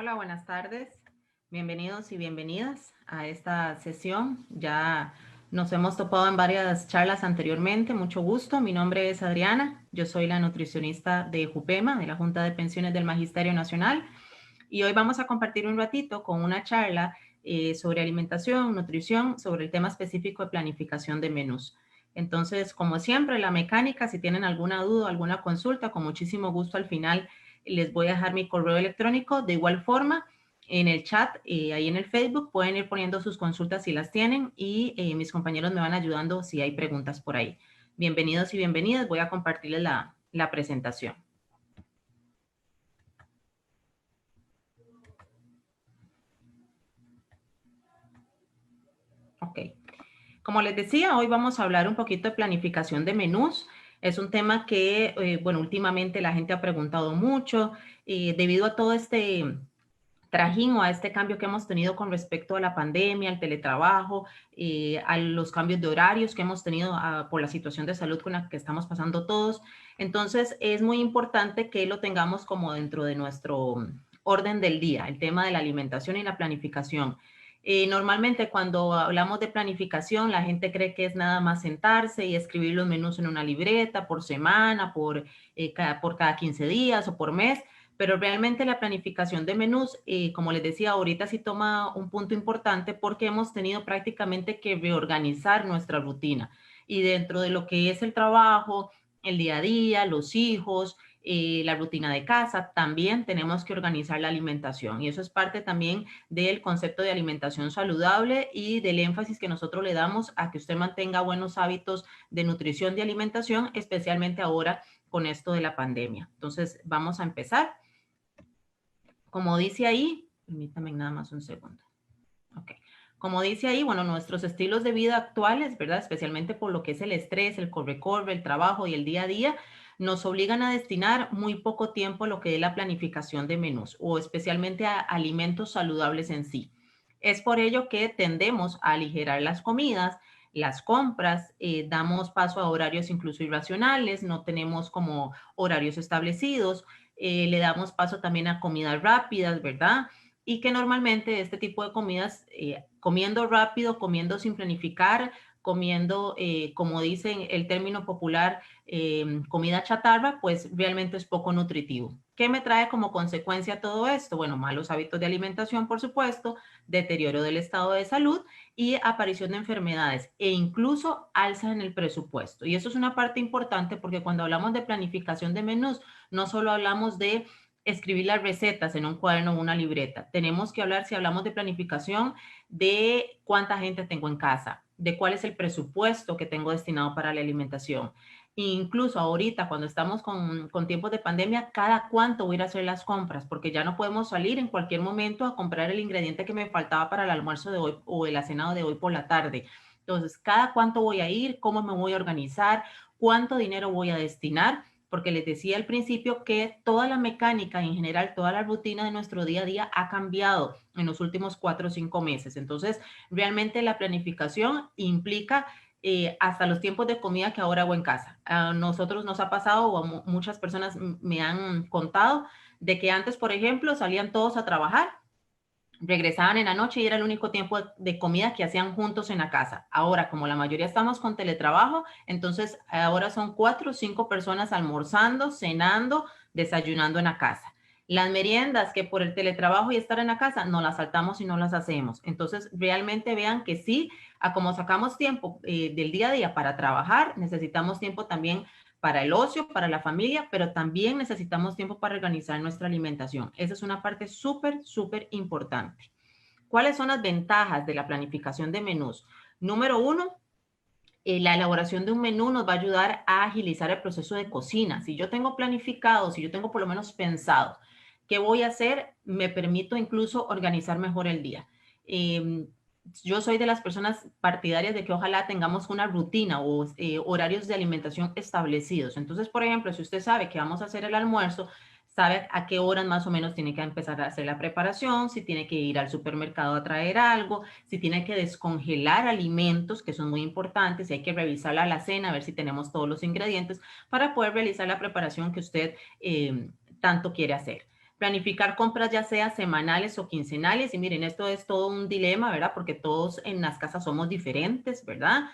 Hola, buenas tardes. Bienvenidos y bienvenidas a esta sesión. Ya nos hemos topado en varias charlas anteriormente. Mucho gusto. Mi nombre es Adriana. Yo soy la nutricionista de JUPEMA, de la Junta de Pensiones del Magisterio Nacional. Y hoy vamos a compartir un ratito con una charla sobre alimentación, nutrición, sobre el tema específico de planificación de menús. Entonces, como siempre, la mecánica, si tienen alguna duda, alguna consulta, con muchísimo gusto al final les voy a dejar mi correo electrónico. De igual forma, en el chat, ahí en el Facebook, pueden ir poniendo sus consultas si las tienen y mis compañeros me van ayudando si hay preguntas por ahí. Bienvenidos y bienvenidas. Voy a compartirles la presentación. Ok. Como les decía, hoy vamos a hablar un poquito de planificación de menús. Es un tema que, bueno, últimamente la gente ha preguntado mucho debido a todo este trajín o a este cambio que hemos tenido con respecto a la pandemia, al teletrabajo, a los cambios de horarios que hemos tenido por la situación de salud con la que estamos pasando todos. Entonces, es muy importante que lo tengamos como dentro de nuestro orden del día, el tema de la alimentación y la planificación. Normalmente cuando hablamos de planificación, la gente cree que es nada más sentarse y escribir los menús en una libreta por semana, por cada 15 días o por mes, pero realmente la planificación de menús, como les decía, ahorita sí toma un punto importante porque hemos tenido prácticamente que reorganizar nuestra rutina. Y dentro de lo que es el trabajo, el día a día, los hijos, la rutina de casa, también tenemos que organizar la alimentación. Y eso es parte también del concepto de alimentación saludable y del énfasis que nosotros le damos a que usted mantenga buenos hábitos de nutrición y alimentación, especialmente ahora con esto de la pandemia. Entonces, vamos a empezar. Como dice ahí, permítame nada más un segundo. Ok. Como dice ahí, bueno, nuestros estilos de vida actuales, ¿verdad? Especialmente por lo que es el estrés, el corre-corre, el trabajo y el día a día, nos obligan a destinar muy poco tiempo a lo que es la planificación de menús o especialmente a alimentos saludables en sí. Es por ello que tendemos a aligerar las comidas, las compras, damos paso a horarios incluso irracionales, no tenemos como horarios establecidos, le damos paso también a comidas rápidas, ¿verdad? Y que normalmente este tipo de comidas, comiendo rápido, comiendo sin planificar, comiendo, como dicen el término popular, comida chatarra, pues realmente es poco nutritivo. ¿Qué me trae como consecuencia todo esto? Bueno, malos hábitos de alimentación, por supuesto, deterioro del estado de salud y aparición de enfermedades e incluso alza en el presupuesto. Y eso es una parte importante porque cuando hablamos de planificación de menús, no solo hablamos de escribir las recetas en un cuaderno o una libreta. Tenemos que hablar, si hablamos de planificación, de cuánta gente tengo en casa, de cuál es el presupuesto que tengo destinado para la alimentación. Incluso ahorita, cuando estamos con tiempos de pandemia, cada cuánto voy a ir a hacer las compras, porque ya no podemos salir en cualquier momento a comprar el ingrediente que me faltaba para el almuerzo de hoy o el cenado de hoy por la tarde. Entonces, cada cuánto voy a ir, cómo me voy a organizar, cuánto dinero voy a destinar, porque les decía al principio que toda la mecánica, en general, toda la rutina de nuestro día a día ha cambiado en los últimos 4 o 5 meses. Entonces, realmente la planificación implica hasta los tiempos de comida que ahora hago en casa. A nosotros nos ha pasado, o a muchas personas me han contado, de que antes, por ejemplo, salían todos a trabajar, regresaban en la noche y era el único tiempo de comida que hacían juntos en la casa. Ahora, como la mayoría estamos con teletrabajo, entonces ahora son 4 o 5 personas almorzando, cenando, desayunando en la casa. Las meriendas que por el teletrabajo y estar en la casa, no las saltamos y no las hacemos. Entonces, realmente vean que sí, a como sacamos tiempo del día a día para trabajar, necesitamos tiempo también para el ocio, para la familia, pero también necesitamos tiempo para organizar nuestra alimentación. Esa es una parte súper, súper importante. ¿Cuáles son las ventajas de la planificación de menús? Número uno, la elaboración de un menú nos va a ayudar a agilizar el proceso de cocina. Si yo tengo planificado, si yo tengo por lo menos pensado qué voy a hacer, me permito incluso organizar mejor el día. Yo soy de las personas partidarias de que ojalá tengamos una rutina o horarios de alimentación establecidos. Entonces, por ejemplo, si usted sabe que vamos a hacer el almuerzo, sabe a qué horas más o menos tiene que empezar a hacer la preparación, si tiene que ir al supermercado a traer algo, si tiene que descongelar alimentos, que son muy importantes, si hay que revisar la alacena, a ver si tenemos todos los ingredientes para poder realizar la preparación que usted tanto quiere hacer. planificar compras ya sea semanales o quincenales. Y miren, esto es todo un dilema, ¿verdad? Porque todos en las casas somos diferentes, ¿verdad?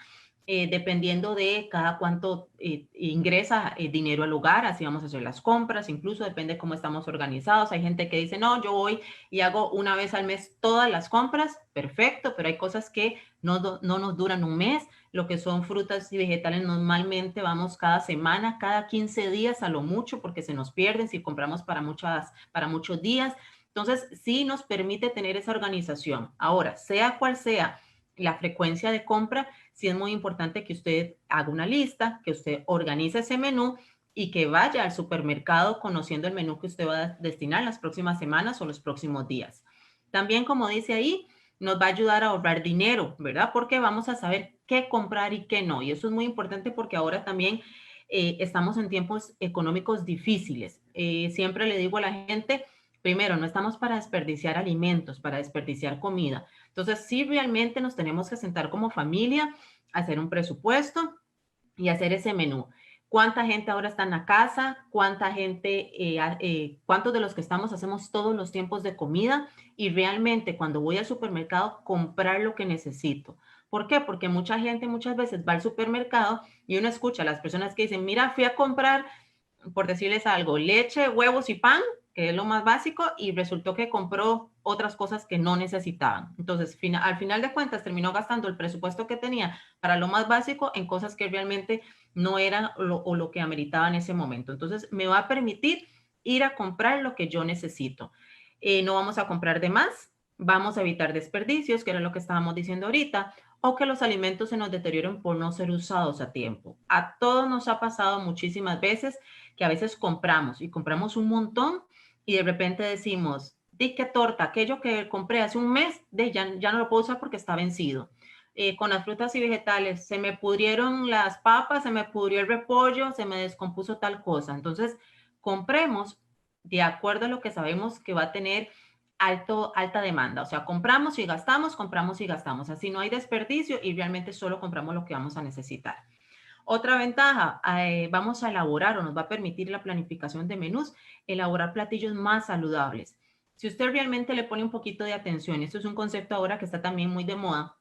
Dependiendo de cada cuánto ingresa dinero al hogar, así vamos a hacer las compras, incluso depende de cómo estamos organizados. Hay gente que dice, no, yo voy y hago una vez al mes todas las compras, perfecto, pero hay cosas que no nos duran un mes. Lo que son frutas y vegetales normalmente vamos cada semana, cada 15 días a lo mucho, porque se nos pierden si compramos para muchos días. Entonces, sí nos permite tener esa organización. Ahora, sea cual sea la frecuencia de compra, sí es muy importante que usted haga una lista, que usted organice ese menú y que vaya al supermercado conociendo el menú que usted va a destinar las próximas semanas o los próximos días. También, como dice ahí, nos va a ayudar a ahorrar dinero, ¿verdad? Porque vamos a saber qué comprar y qué no. Y eso es muy importante porque ahora también estamos en tiempos económicos difíciles. Siempre le digo a la gente, primero, no estamos para desperdiciar alimentos, para desperdiciar comida. Entonces, sí, realmente nos tenemos que sentar como familia, hacer un presupuesto y hacer ese menú. ¿Cuánta gente ahora está en la casa? ¿Cuánta gente, cuántos de los que estamos hacemos todos los tiempos de comida? Y realmente cuando voy al supermercado, comprar lo que necesito. ¿Por qué? Porque mucha gente muchas veces va al supermercado y uno escucha a las personas que dicen, mira, fui a comprar, por decirles algo, leche, huevos y pan, que es lo más básico, y resultó que compró otras cosas que no necesitaban. Entonces, al final de cuentas, terminó gastando el presupuesto que tenía para lo más básico en cosas que realmente no eran lo que ameritaba en ese momento. Entonces, me va a permitir ir a comprar lo que yo necesito. No vamos a comprar de más, vamos a evitar desperdicios, que era lo que estábamos diciendo ahorita, o que los alimentos se nos deterioren por no ser usados a tiempo. A todos nos ha pasado muchísimas veces que a veces compramos y compramos un montón y de repente decimos, di qué torta, aquello que compré hace un mes, ya no lo puedo usar porque está vencido. Con las frutas y vegetales, se me pudrieron las papas, se me pudrió el repollo, se me descompuso tal cosa. Entonces, compremos de acuerdo a lo que sabemos que va a tener alta demanda. O sea, compramos y gastamos. Así no hay desperdicio y realmente solo compramos lo que vamos a necesitar. Otra ventaja, vamos a elaborar o nos va a permitir la planificación de menús, elaborar platillos más saludables. Si usted realmente le pone un poquito de atención, esto es un concepto ahora que está también muy de moda,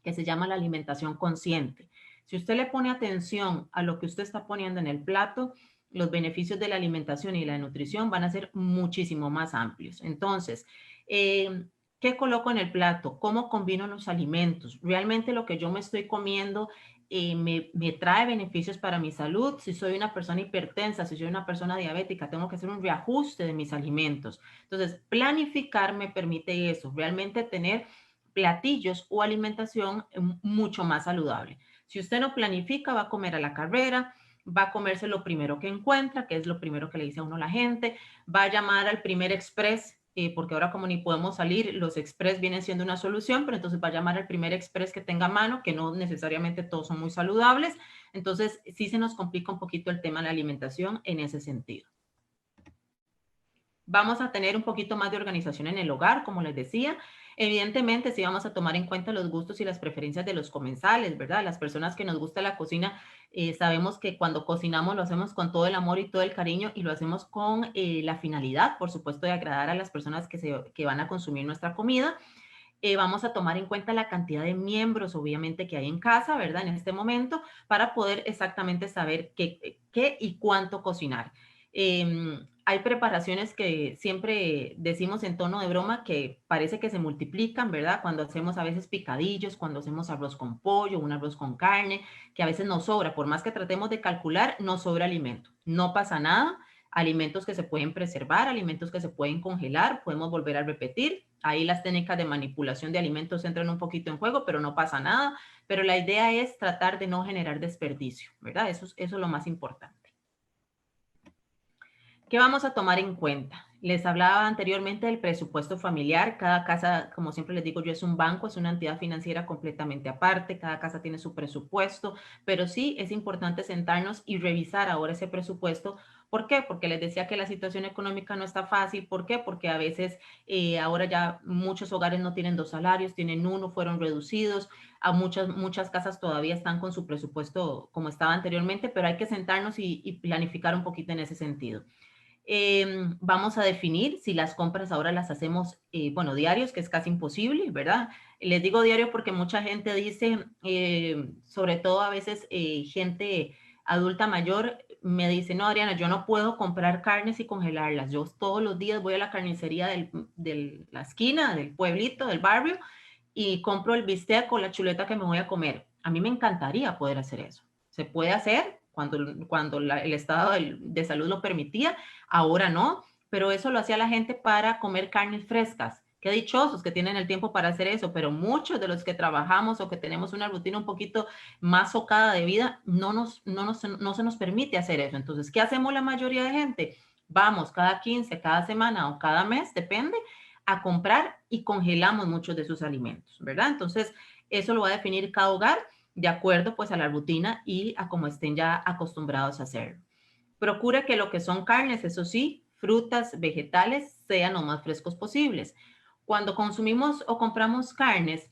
que se llama la alimentación consciente. Si usted le pone atención a lo que usted está poniendo en el plato, los beneficios de la alimentación y la nutrición van a ser muchísimo más amplios. Entonces, ¿qué coloco en el plato? ¿Cómo combino los alimentos? ¿Realmente lo que yo me estoy comiendo me trae beneficios para mi salud? Si soy una persona hipertensa, si soy una persona diabética, tengo que hacer un reajuste de mis alimentos. Entonces, planificar me permite eso, realmente tener platillos o alimentación mucho más saludable. Si usted no planifica, va a comer a la carrera, va a comerse lo primero que encuentra, que es lo primero que le dice a uno la gente, va a llamar al primer express, porque ahora como ni podemos salir, los express vienen siendo una solución, pero entonces va a llamar al primer express que tenga a mano, que no necesariamente todos son muy saludables. Entonces sí se nos complica un poquito el tema de la alimentación en ese sentido. Vamos a tener un poquito más de organización en el hogar, como les decía. Evidentemente, sí vamos a tomar en cuenta los gustos y las preferencias de los comensales, ¿verdad? Las personas que nos gusta la cocina, sabemos que cuando cocinamos lo hacemos con todo el amor y todo el cariño y lo hacemos con la finalidad, por supuesto, de agradar a las personas que van a consumir nuestra comida. Vamos a tomar en cuenta la cantidad de miembros, obviamente, que hay en casa, ¿verdad? En este momento, para poder exactamente saber qué y cuánto cocinar. Hay preparaciones que siempre decimos en tono de broma que parece que se multiplican, ¿verdad? Cuando hacemos a veces picadillos, cuando hacemos arroz con pollo, un arroz con carne, que a veces nos sobra, por más que tratemos de calcular, nos sobra alimento. No pasa nada, alimentos que se pueden preservar, alimentos que se pueden congelar, podemos volver a repetir. Ahí las técnicas de manipulación de alimentos entran un poquito en juego, pero no pasa nada. Pero la idea es tratar de no generar desperdicio, ¿verdad? Eso es lo más importante. ¿Qué vamos a tomar en cuenta? Les hablaba anteriormente del presupuesto familiar. Cada casa, como siempre les digo yo, es un banco, es una entidad financiera completamente aparte. Cada casa tiene su presupuesto, pero sí es importante sentarnos y revisar ahora ese presupuesto. ¿Por qué? Porque les decía que la situación económica no está fácil. ¿Por qué? Porque a veces ahora ya muchos hogares no tienen dos salarios, tienen uno, fueron reducidos. A muchas casas todavía están con su presupuesto como estaba anteriormente, pero hay que sentarnos y planificar un poquito en ese sentido. Vamos a definir si las compras ahora las hacemos, bueno, diarios, que es casi imposible, ¿verdad? Les digo diario porque mucha gente dice, sobre todo a veces gente adulta mayor, me dice, no, Adriana, yo no puedo comprar carnes y congelarlas. Yo todos los días voy a la carnicería de la esquina, del pueblito, del barrio, y compro el bistec o la chuleta que me voy a comer. A mí me encantaría poder hacer eso. Se puede hacer cuando el estado de salud lo permitía, ahora no, pero eso lo hacía la gente para comer carnes frescas. Qué dichosos que tienen el tiempo para hacer eso, pero muchos de los que trabajamos o que tenemos una rutina un poquito más socada de vida, no se nos permite hacer eso. Entonces, ¿qué hacemos la mayoría de gente? Vamos cada 15, cada semana o cada mes, depende, a comprar y congelamos muchos de sus alimentos, ¿verdad? Entonces, eso lo va a definir cada hogar de acuerdo pues a la rutina y a cómo estén ya acostumbrados a hacerlo. Procura que lo que son carnes, eso sí, frutas, vegetales, sean lo más frescos posibles. Cuando consumimos o compramos carnes,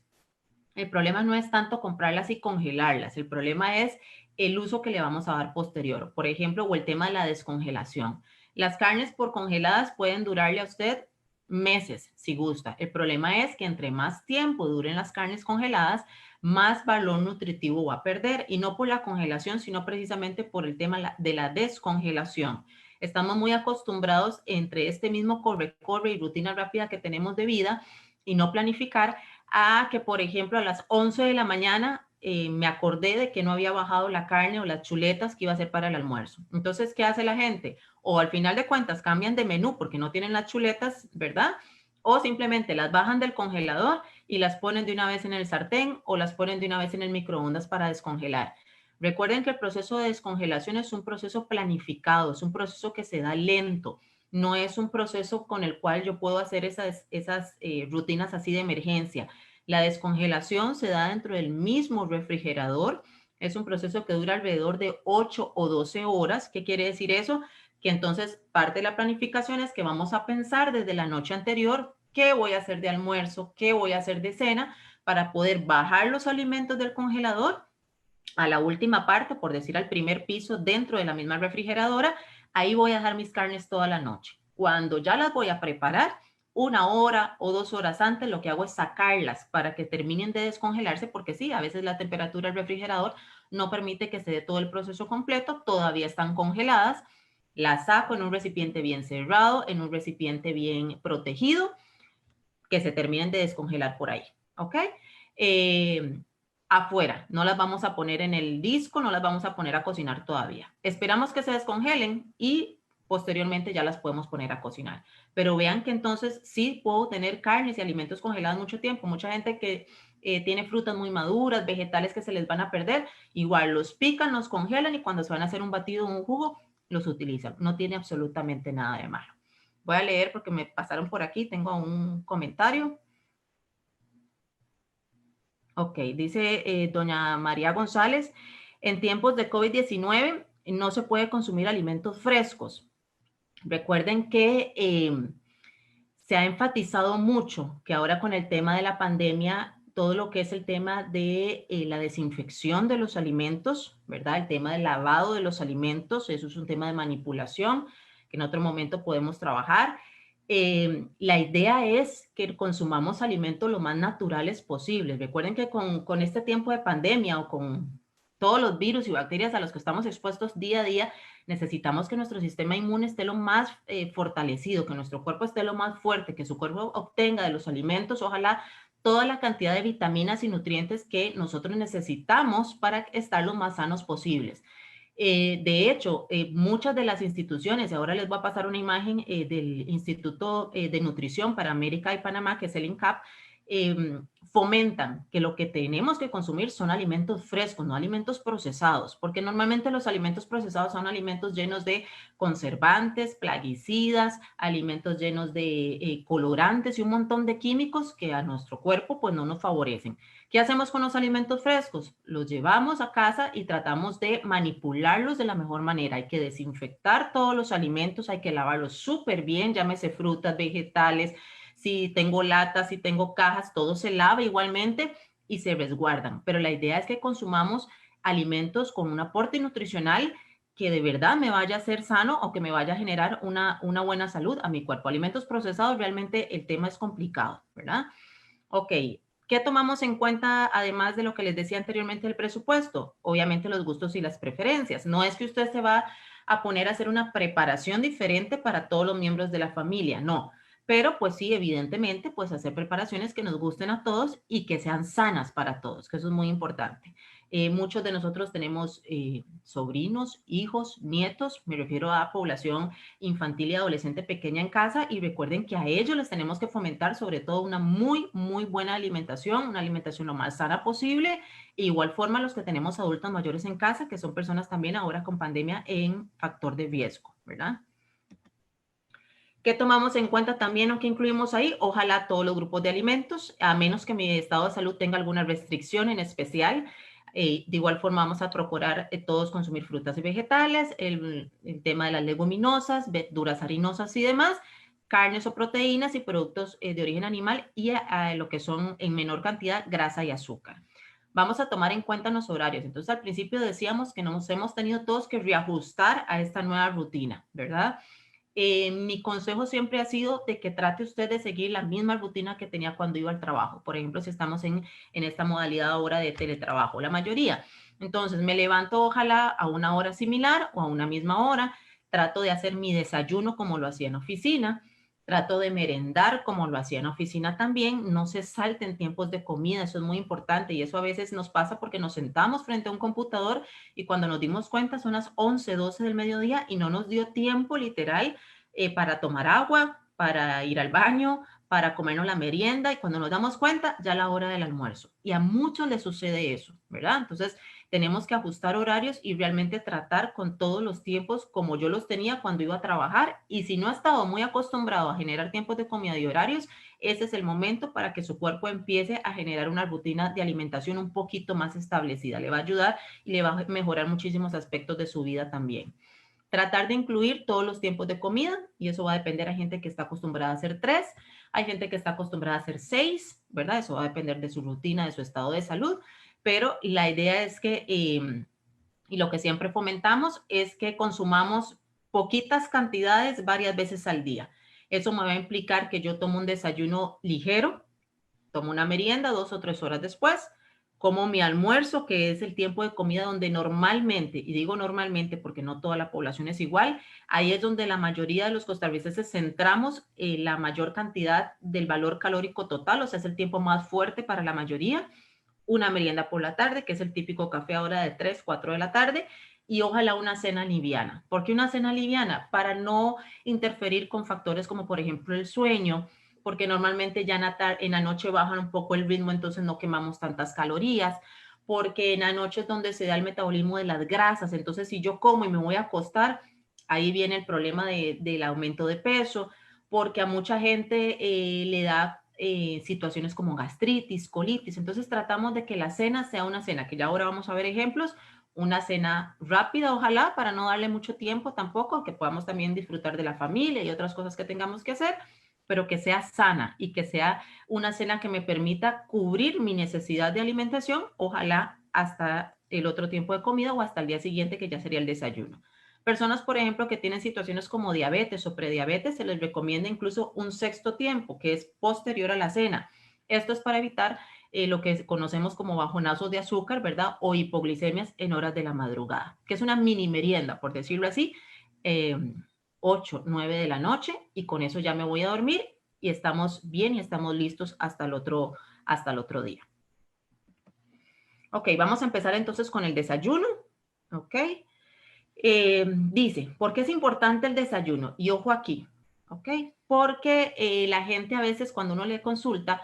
el problema no es tanto comprarlas y congelarlas, el problema es el uso que le vamos a dar posterior. Por ejemplo, o el tema de la descongelación. Las carnes por congeladas pueden durarle a usted meses, si gusta. El problema es que entre más tiempo duren las carnes congeladas, más valor nutritivo va a perder, y no por la congelación, sino precisamente por el tema de la descongelación. Estamos muy acostumbrados entre este mismo corre-corre y rutina rápida que tenemos de vida y no planificar, a que, por ejemplo, a las 11 de la mañana me acordé de que no había bajado la carne o las chuletas que iba a hacer para el almuerzo. Entonces, ¿qué hace la gente? O al final de cuentas cambian de menú porque no tienen las chuletas, ¿verdad? O simplemente las bajan del congelador y las ponen de una vez en el sartén o las ponen de una vez en el microondas para descongelar. Recuerden que el proceso de descongelación es un proceso planificado, es un proceso que se da lento. No es un proceso con el cual yo puedo hacer esas rutinas así de emergencia. La descongelación se da dentro del mismo refrigerador. Es un proceso que dura alrededor de 8 o 12 horas. ¿Qué quiere decir eso? Que entonces parte de la planificación es que vamos a pensar desde la noche anterior qué voy a hacer de almuerzo, qué voy a hacer de cena, para poder bajar los alimentos del congelador a la última parte, por decir al primer piso, dentro de la misma refrigeradora. Ahí voy a dejar mis carnes toda la noche. Cuando ya las voy a preparar, 1 hora o 2 horas antes, lo que hago es sacarlas para que terminen de descongelarse, porque sí, a veces la temperatura del refrigerador no permite que se dé todo el proceso completo, todavía están congeladas. Las saco en un recipiente bien cerrado, en un recipiente bien protegido, que se terminen de descongelar por ahí, ¿ok? Afuera, no las vamos a poner en el disco, no las vamos a poner a cocinar todavía. Esperamos que se descongelen y posteriormente ya las podemos poner a cocinar. Pero vean que entonces sí puedo tener carnes y alimentos congelados mucho tiempo. Mucha gente que tiene frutas muy maduras, vegetales que se les van a perder, igual los pican, los congelan y cuando se van a hacer un batido o un jugo, los utilizan. No tiene absolutamente nada de malo. Voy a leer porque me pasaron por aquí, tengo un comentario. Ok, dice doña María González, en tiempos de COVID-19 no se puede consumir alimentos frescos. Recuerden que se ha enfatizado mucho que ahora con el tema de la pandemia, todo lo que es el tema de la desinfección de los alimentos, ¿verdad? El tema del lavado de los alimentos, eso es un tema de manipulación que en otro momento podemos trabajar. La idea es que consumamos alimentos lo más naturales posibles. Recuerden que con este tiempo de pandemia o con todos los virus y bacterias a los que estamos expuestos día a día, necesitamos que nuestro sistema inmune esté lo más fortalecido, que nuestro cuerpo esté lo más fuerte, que su cuerpo obtenga de los alimentos, ojalá, toda la cantidad de vitaminas y nutrientes que nosotros necesitamos para estar lo más sanos posibles. De hecho, muchas de las instituciones, ahora les voy a pasar una imagen del Instituto de Nutrición para América y Panamá, que es el INCAP, fomentan que lo que tenemos que consumir son alimentos frescos, no alimentos procesados, porque normalmente los alimentos procesados son alimentos llenos de conservantes, plaguicidas, alimentos llenos de colorantes y un montón de químicos que a nuestro cuerpo pues no nos favorecen. ¿Qué hacemos con los alimentos frescos? Los llevamos a casa y tratamos de manipularlos de la mejor manera. Hay que desinfectar todos los alimentos, hay que lavarlos súper bien, llámese frutas, vegetales, si tengo latas, si tengo cajas, todo se lava igualmente y se resguardan. Pero la idea es que consumamos alimentos con un aporte nutricional que de verdad me vaya a ser sano o que me vaya a generar una buena salud a mi cuerpo. Alimentos procesados, realmente el tema es complicado, ¿verdad? Ok, ¿qué tomamos en cuenta además de lo que les decía anteriormente del presupuesto? Obviamente los gustos y las preferencias. No es que usted se va a poner a hacer una preparación diferente para todos los miembros de la familia, no. Pero pues sí, evidentemente, pues hacer preparaciones que nos gusten a todos y que sean sanas para todos, que eso es muy importante. Muchos de nosotros tenemos sobrinos, hijos, nietos, me refiero a población infantil y adolescente pequeña en casa, y recuerden que a ellos les tenemos que fomentar sobre todo una muy buena alimentación, una alimentación lo más sana posible. E igual forma los que tenemos adultos mayores en casa, que son personas también ahora con pandemia en factor de riesgo, ¿verdad? ¿Qué tomamos en cuenta también o qué incluimos ahí? Ojalá todos los grupos de alimentos, a menos que mi estado de salud tenga alguna restricción en especial. De igual forma vamos a procurar todos consumir frutas y vegetales, el tema de las leguminosas, verduras harinosas y demás, carnes o proteínas y productos de origen animal y lo que son en menor cantidad grasa y azúcar. Vamos a tomar en cuenta los horarios. Entonces al principio decíamos que nos hemos tenido todos que reajustar a esta nueva rutina, ¿verdad? Mi consejo siempre ha sido de que trate usted de seguir la misma rutina que tenía cuando iba al trabajo. Por ejemplo, si estamos en esta modalidad ahora de teletrabajo, la mayoría. Entonces, me levanto ojalá a una hora similar o a una misma hora. Trato de hacer mi desayuno como lo hacía en oficina. Trato de merendar como lo hacía en oficina también. No se salten tiempos de comida, eso es muy importante. Y eso a veces nos pasa porque nos sentamos frente a un computador y cuando nos dimos cuenta son las 11, 12 del mediodía y no nos dio tiempo literal para tomar agua, para ir al baño, para comernos la merienda, y cuando nos damos cuenta ya la hora del almuerzo. Y a muchos les sucede eso, ¿verdad? Entonces tenemos que ajustar horarios y realmente tratar con todos los tiempos como yo los tenía cuando iba a trabajar. Y si no ha estado muy acostumbrado a generar tiempos de comida y horarios, ese es el momento para que su cuerpo empiece a generar una rutina de alimentación un poquito más establecida. Le va a ayudar y le va a mejorar muchísimos aspectos de su vida también. Tratar de incluir todos los tiempos de comida, y eso va a depender. Hay gente que está acostumbrada a hacer 3, hay gente que está acostumbrada a hacer 6, ¿verdad? Eso va a depender de su rutina, de su estado de salud, pero la idea es que, y lo que siempre fomentamos, es que consumamos poquitas cantidades varias veces al día. Eso me va a implicar que yo tomo un desayuno ligero, tomo una merienda 2 o 3 horas después, como mi almuerzo, que es el tiempo de comida donde normalmente, y digo normalmente porque no toda la población es igual, ahí es donde la mayoría de los costarricenses centramos la mayor cantidad del valor calórico total, o sea, es el tiempo más fuerte para la mayoría. Una merienda por la tarde, que es el típico café ahora de 3, 4 de la tarde, y ojalá una cena liviana. ¿Por qué una cena liviana? Para no interferir con factores como por ejemplo el sueño, porque normalmente ya en la noche bajan un poco el ritmo, entonces no quemamos tantas calorías, porque en la noche es donde se da el metabolismo de las grasas, entonces si yo como y me voy a acostar, ahí viene el problema del aumento de peso, porque a mucha gente le da situaciones como gastritis, colitis, entonces tratamos de que la cena sea una cena, que ya ahora vamos a ver ejemplos, una cena rápida, ojalá, para no darle mucho tiempo tampoco, que podamos también disfrutar de la familia y otras cosas que tengamos que hacer, pero que sea sana y que sea una cena que me permita cubrir mi necesidad de alimentación, ojalá hasta el otro tiempo de comida o hasta el día siguiente, que ya sería el desayuno. Personas, por ejemplo, que tienen situaciones como diabetes o prediabetes, se les recomienda incluso un sexto tiempo, que es posterior a la cena. Esto es para evitar lo que conocemos como bajonazos de azúcar, ¿verdad? O hipoglicemias en horas de la madrugada, que es una mini merienda, por decirlo así, 8, 9 de la noche, y con eso ya me voy a dormir y estamos bien y estamos listos hasta el otro día. Ok, vamos a empezar entonces con el desayuno. Ok. Dice, ¿por qué es importante el desayuno? Y ojo aquí, ¿ok? Porque la gente a veces cuando uno le consulta,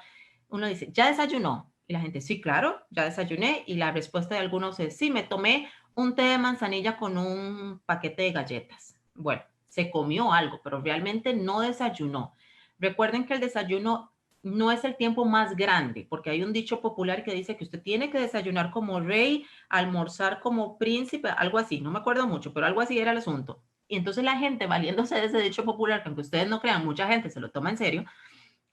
uno dice, ¿ya desayunó? Y la gente, sí, claro, ya desayuné. Y la respuesta de algunos es, sí, me tomé un té de manzanilla con un paquete de galletas. Bueno, se comió algo, pero realmente no desayunó. Recuerden que el desayuno no es el tiempo más grande, porque hay un dicho popular que dice que usted tiene que desayunar como rey, almorzar como príncipe, algo así, no me acuerdo mucho, pero algo así era el asunto. Y entonces la gente, valiéndose de ese dicho popular, que aunque ustedes no crean, mucha gente se lo toma en serio,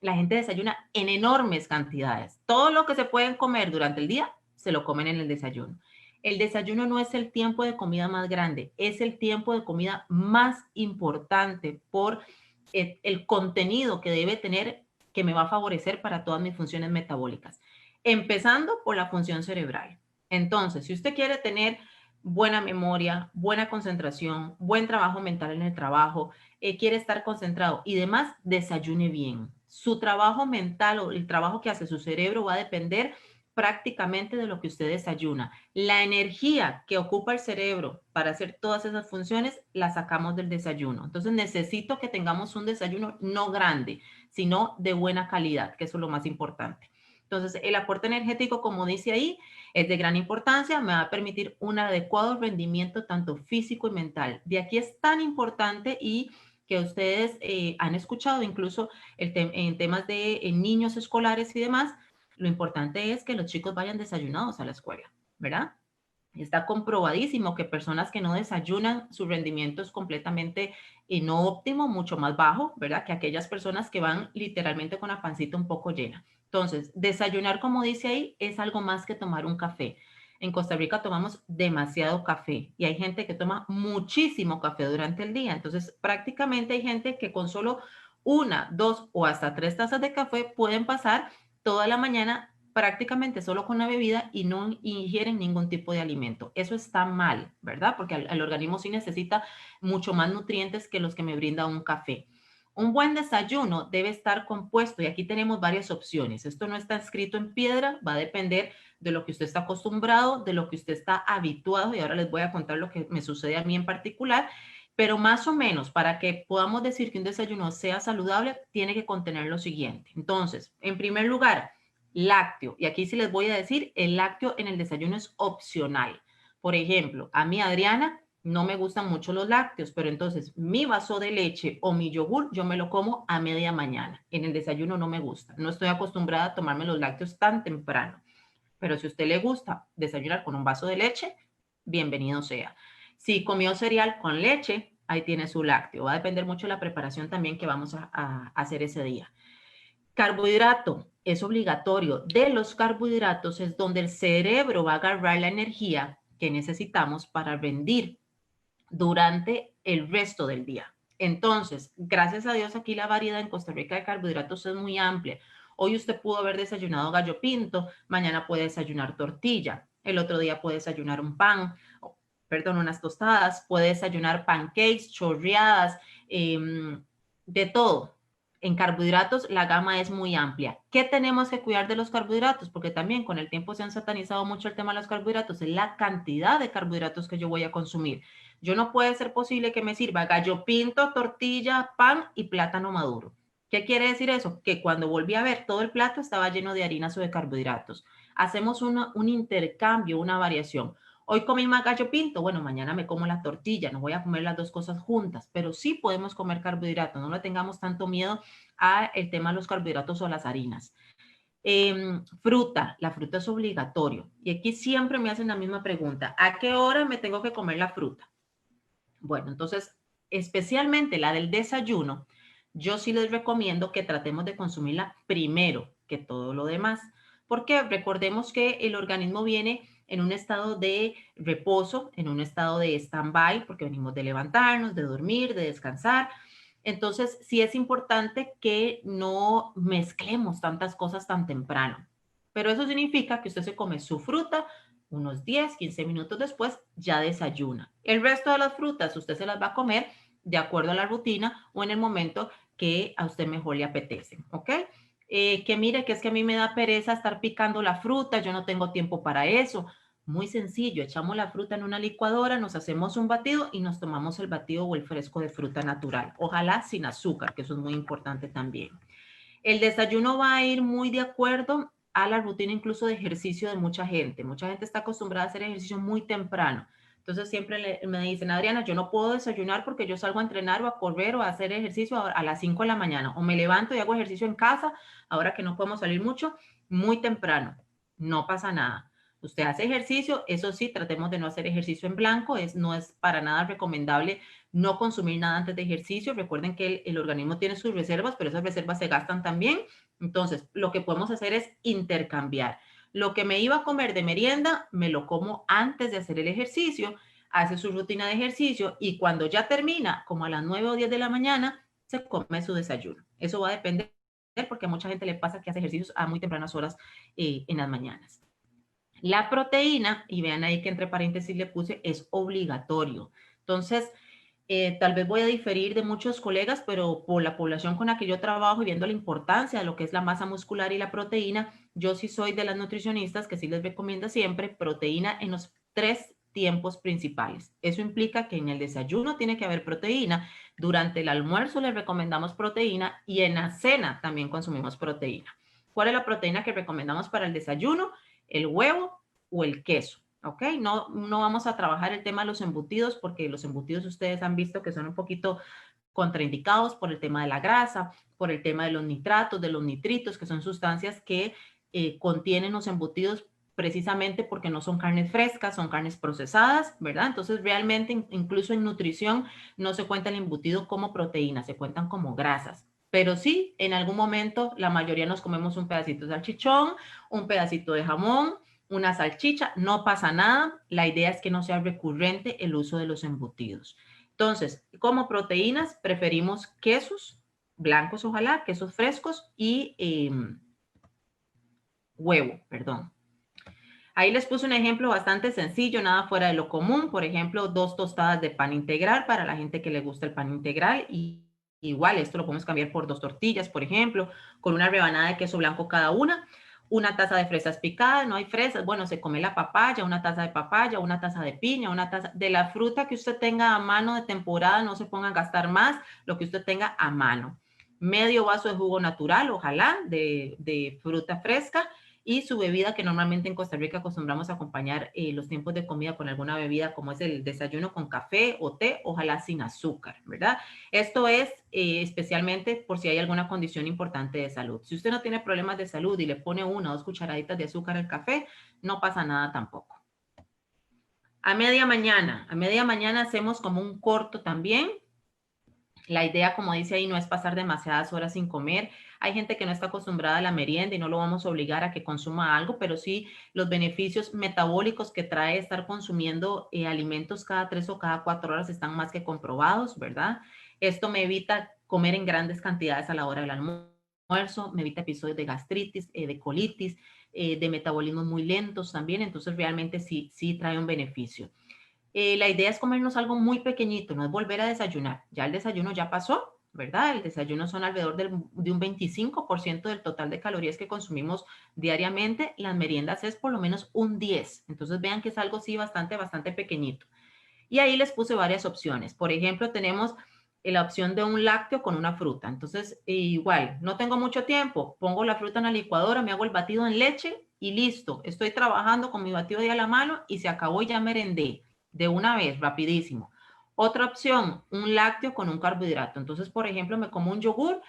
la gente desayuna en enormes cantidades. Todo lo que se pueden comer durante el día, se lo comen en el desayuno. El desayuno no es el tiempo de comida más grande, es el tiempo de comida más importante por el contenido que debe tener, que me va a favorecer para todas mis funciones metabólicas, empezando por la función cerebral. Entonces, si usted quiere tener buena memoria, buena concentración, buen trabajo mental en el trabajo, quiere estar concentrado y demás, desayune bien. Su trabajo mental o el trabajo que hace su cerebro va a depender prácticamente de lo que usted desayuna. La energía que ocupa el cerebro para hacer todas esas funciones la sacamos del desayuno. Entonces necesito que tengamos un desayuno no grande, sino de buena calidad, que eso es lo más importante. Entonces, el aporte energético, como dice ahí, es de gran importancia, me va a permitir un adecuado rendimiento tanto físico y mental. De aquí es tan importante y que ustedes han escuchado incluso en temas de niños escolares y demás, lo importante es que los chicos vayan desayunados a la escuela, ¿verdad? Está comprobadísimo que personas que no desayunan, su rendimiento es completamente no óptimo, mucho más bajo, ¿verdad? Que aquellas personas que van literalmente con la pancita un poco llena. Entonces, desayunar, como dice ahí, es algo más que tomar un café. En Costa Rica tomamos demasiado café y hay gente que toma muchísimo café durante el día. Entonces, prácticamente hay gente que con solo una, dos o hasta tres tazas de café pueden pasar toda la mañana prácticamente solo con la bebida y no ingieren ningún tipo de alimento. Eso está mal, ¿verdad? Porque el organismo sí necesita mucho más nutrientes que los que me brinda un café. Un buen desayuno debe estar compuesto y aquí tenemos varias opciones. Esto no está escrito en piedra, va a depender de lo que usted está acostumbrado, de lo que usted está habituado y ahora les voy a contar lo que me sucede a mí en particular, pero más o menos para que podamos decir que un desayuno sea saludable, tiene que contener lo siguiente. Entonces, en primer lugar, lácteo. Y aquí sí les voy a decir, el lácteo en el desayuno es opcional. Por ejemplo, a mí, Adriana, no me gustan mucho los lácteos, pero entonces mi vaso de leche o mi yogur yo me lo como a media mañana. En el desayuno no me gusta. No estoy acostumbrada a tomarme los lácteos tan temprano. Pero si a usted le gusta desayunar con un vaso de leche, bienvenido sea. Si comió cereal con leche, ahí tiene su lácteo. Va a depender mucho de la preparación también que vamos a hacer ese día. Carbohidrato es obligatorio. De los carbohidratos es donde el cerebro va a agarrar la energía que necesitamos para rendir durante el resto del día. Entonces, gracias a Dios aquí la variedad en Costa Rica de carbohidratos es muy amplia. Hoy usted pudo haber desayunado gallo pinto, mañana puede desayunar tortilla, el otro día puede desayunar un pan, perdón, unas tostadas, puede desayunar pancakes, chorreadas, de todo. En carbohidratos la gama es muy amplia. ¿Qué tenemos que cuidar de los carbohidratos? Porque también con el tiempo se han satanizado mucho el tema de los carbohidratos, es la cantidad de carbohidratos que yo voy a consumir. Yo no puede ser posible que me sirva gallo pinto, tortilla, pan y plátano maduro. ¿Qué quiere decir eso? Que cuando volví a ver todo el plato estaba lleno de harinas o de carbohidratos. Hacemos un intercambio, una variación. Hoy comí más gallo pinto, bueno, mañana me como la tortilla, no voy a comer las dos cosas juntas, pero sí podemos comer carbohidratos, no le tengamos tanto miedo al tema de los carbohidratos o las harinas. Fruta, la fruta es obligatorio. Y aquí siempre me hacen la misma pregunta, ¿a qué hora me tengo que comer la fruta? Bueno, entonces, especialmente la del desayuno, yo sí les recomiendo que tratemos de consumirla primero que todo lo demás, porque recordemos que el organismo viene en un estado de reposo, en un estado de stand-by, porque venimos de levantarnos, de dormir, de descansar. Entonces, sí es importante que no mezclemos tantas cosas tan temprano. Pero eso significa que usted se come su fruta, unos 10, 15 minutos después ya desayuna. El resto de las frutas usted se las va a comer de acuerdo a la rutina o en el momento que a usted mejor le apetece, ¿ok? Que mire que es que a mí me da pereza estar picando la fruta, yo no tengo tiempo para eso. Muy sencillo, echamos la fruta en una licuadora, nos hacemos un batido y nos tomamos el batido o el fresco de fruta natural. Ojalá sin azúcar, que eso es muy importante también. El desayuno va a ir muy de acuerdo a la rutina incluso de ejercicio de mucha gente. Mucha gente está acostumbrada a hacer ejercicio muy temprano. Entonces siempre me dicen, Adriana, yo no puedo desayunar porque yo salgo a entrenar o a correr o a hacer ejercicio a las 5 de la mañana. O me levanto y hago ejercicio en casa, ahora que no podemos salir mucho, muy temprano. No pasa nada. Usted hace ejercicio, eso sí, tratemos de no hacer ejercicio en blanco, no es para nada recomendable no consumir nada antes de ejercicio. Recuerden que el organismo tiene sus reservas, pero esas reservas se gastan también. Entonces, lo que podemos hacer es intercambiar. Lo que me iba a comer de merienda, me lo como antes de hacer el ejercicio, hace su rutina de ejercicio y cuando ya termina, como a las 9 o 10 de la mañana, se come su desayuno. Eso va a depender porque a mucha gente le pasa que hace ejercicios a muy tempranas horas en las mañanas. La proteína, y vean ahí que entre paréntesis le puse, es obligatorio. Entonces, tal vez voy a diferir de muchos colegas, pero por la población con la que yo trabajo y viendo la importancia de lo que es la masa muscular y la proteína, yo sí soy de las nutricionistas que sí les recomienda siempre proteína en los 3 tiempos principales. Eso implica que en el desayuno tiene que haber proteína, durante el almuerzo les recomendamos proteína y en la cena también consumimos proteína. ¿Cuál es la proteína que recomendamos para el desayuno? El huevo o el queso. ¿Ok? No vamos a trabajar el tema de los embutidos porque los embutidos ustedes han visto que son un poquito contraindicados por el tema de la grasa, por el tema de los nitratos, de los nitritos, que son sustancias que contienen los embutidos precisamente porque no son carnes frescas, son carnes procesadas, ¿verdad? Entonces realmente incluso en nutrición no se cuenta el embutido como proteína, se cuentan como grasas. Pero sí, en algún momento la mayoría nos comemos un pedacito de salchichón, un pedacito de jamón, una salchicha, no pasa nada. La idea es que no sea recurrente el uso de los embutidos. Entonces, como proteínas, preferimos quesos blancos, ojalá, quesos frescos y huevo, perdón. Ahí les puse un ejemplo bastante sencillo, nada fuera de lo común. Por ejemplo, 2 tostadas de pan integral para la gente que le gusta el pan integral. Y igual, esto lo podemos cambiar por 2 tortillas, por ejemplo, con una rebanada de queso blanco cada una taza de fresas picadas, no hay fresas, bueno, se come la papaya, una taza de papaya, una taza de piña, una taza de la fruta que usted tenga a mano de temporada, no se ponga a gastar más, lo que usted tenga a mano. Medio vaso de jugo natural, ojalá, de fruta fresca y su bebida que normalmente en Costa Rica acostumbramos a acompañar los tiempos de comida con alguna bebida como es el desayuno con café o té, ojalá sin azúcar, ¿verdad? Esto es especialmente por si hay alguna condición importante de salud. Si usted no tiene problemas de salud y le pone 1 o 2 cucharaditas de azúcar al café, no pasa nada tampoco. A media mañana hacemos como un corto también. La idea, como dice ahí, no es pasar demasiadas horas sin comer. Hay gente que no está acostumbrada a la merienda y no lo vamos a obligar a que consuma algo, pero sí los beneficios metabólicos que trae estar consumiendo alimentos cada 3 o cada 4 horas están más que comprobados, ¿verdad? Esto me evita comer en grandes cantidades a la hora del almuerzo, me evita episodios de gastritis, de colitis, de metabolismos muy lentos también, entonces realmente sí trae un beneficio. La idea es comernos algo muy pequeñito, no es volver a desayunar. Ya el desayuno ya pasó, ¿verdad? El desayuno son alrededor de un 25% del total de calorías que consumimos diariamente. Las meriendas es por lo menos un 10. Entonces vean que es algo sí bastante pequeñito. Y ahí les puse varias opciones. Por ejemplo, tenemos la opción de un lácteo con una fruta. Entonces, igual, no tengo mucho tiempo, pongo la fruta en la licuadora, me hago el batido en leche y listo. Estoy trabajando con mi batido de a la mano y se acabó y ya merendé de una vez, rapidísimo. Otra opción, un lácteo con un carbohidrato. Entonces, por ejemplo, me como un yogur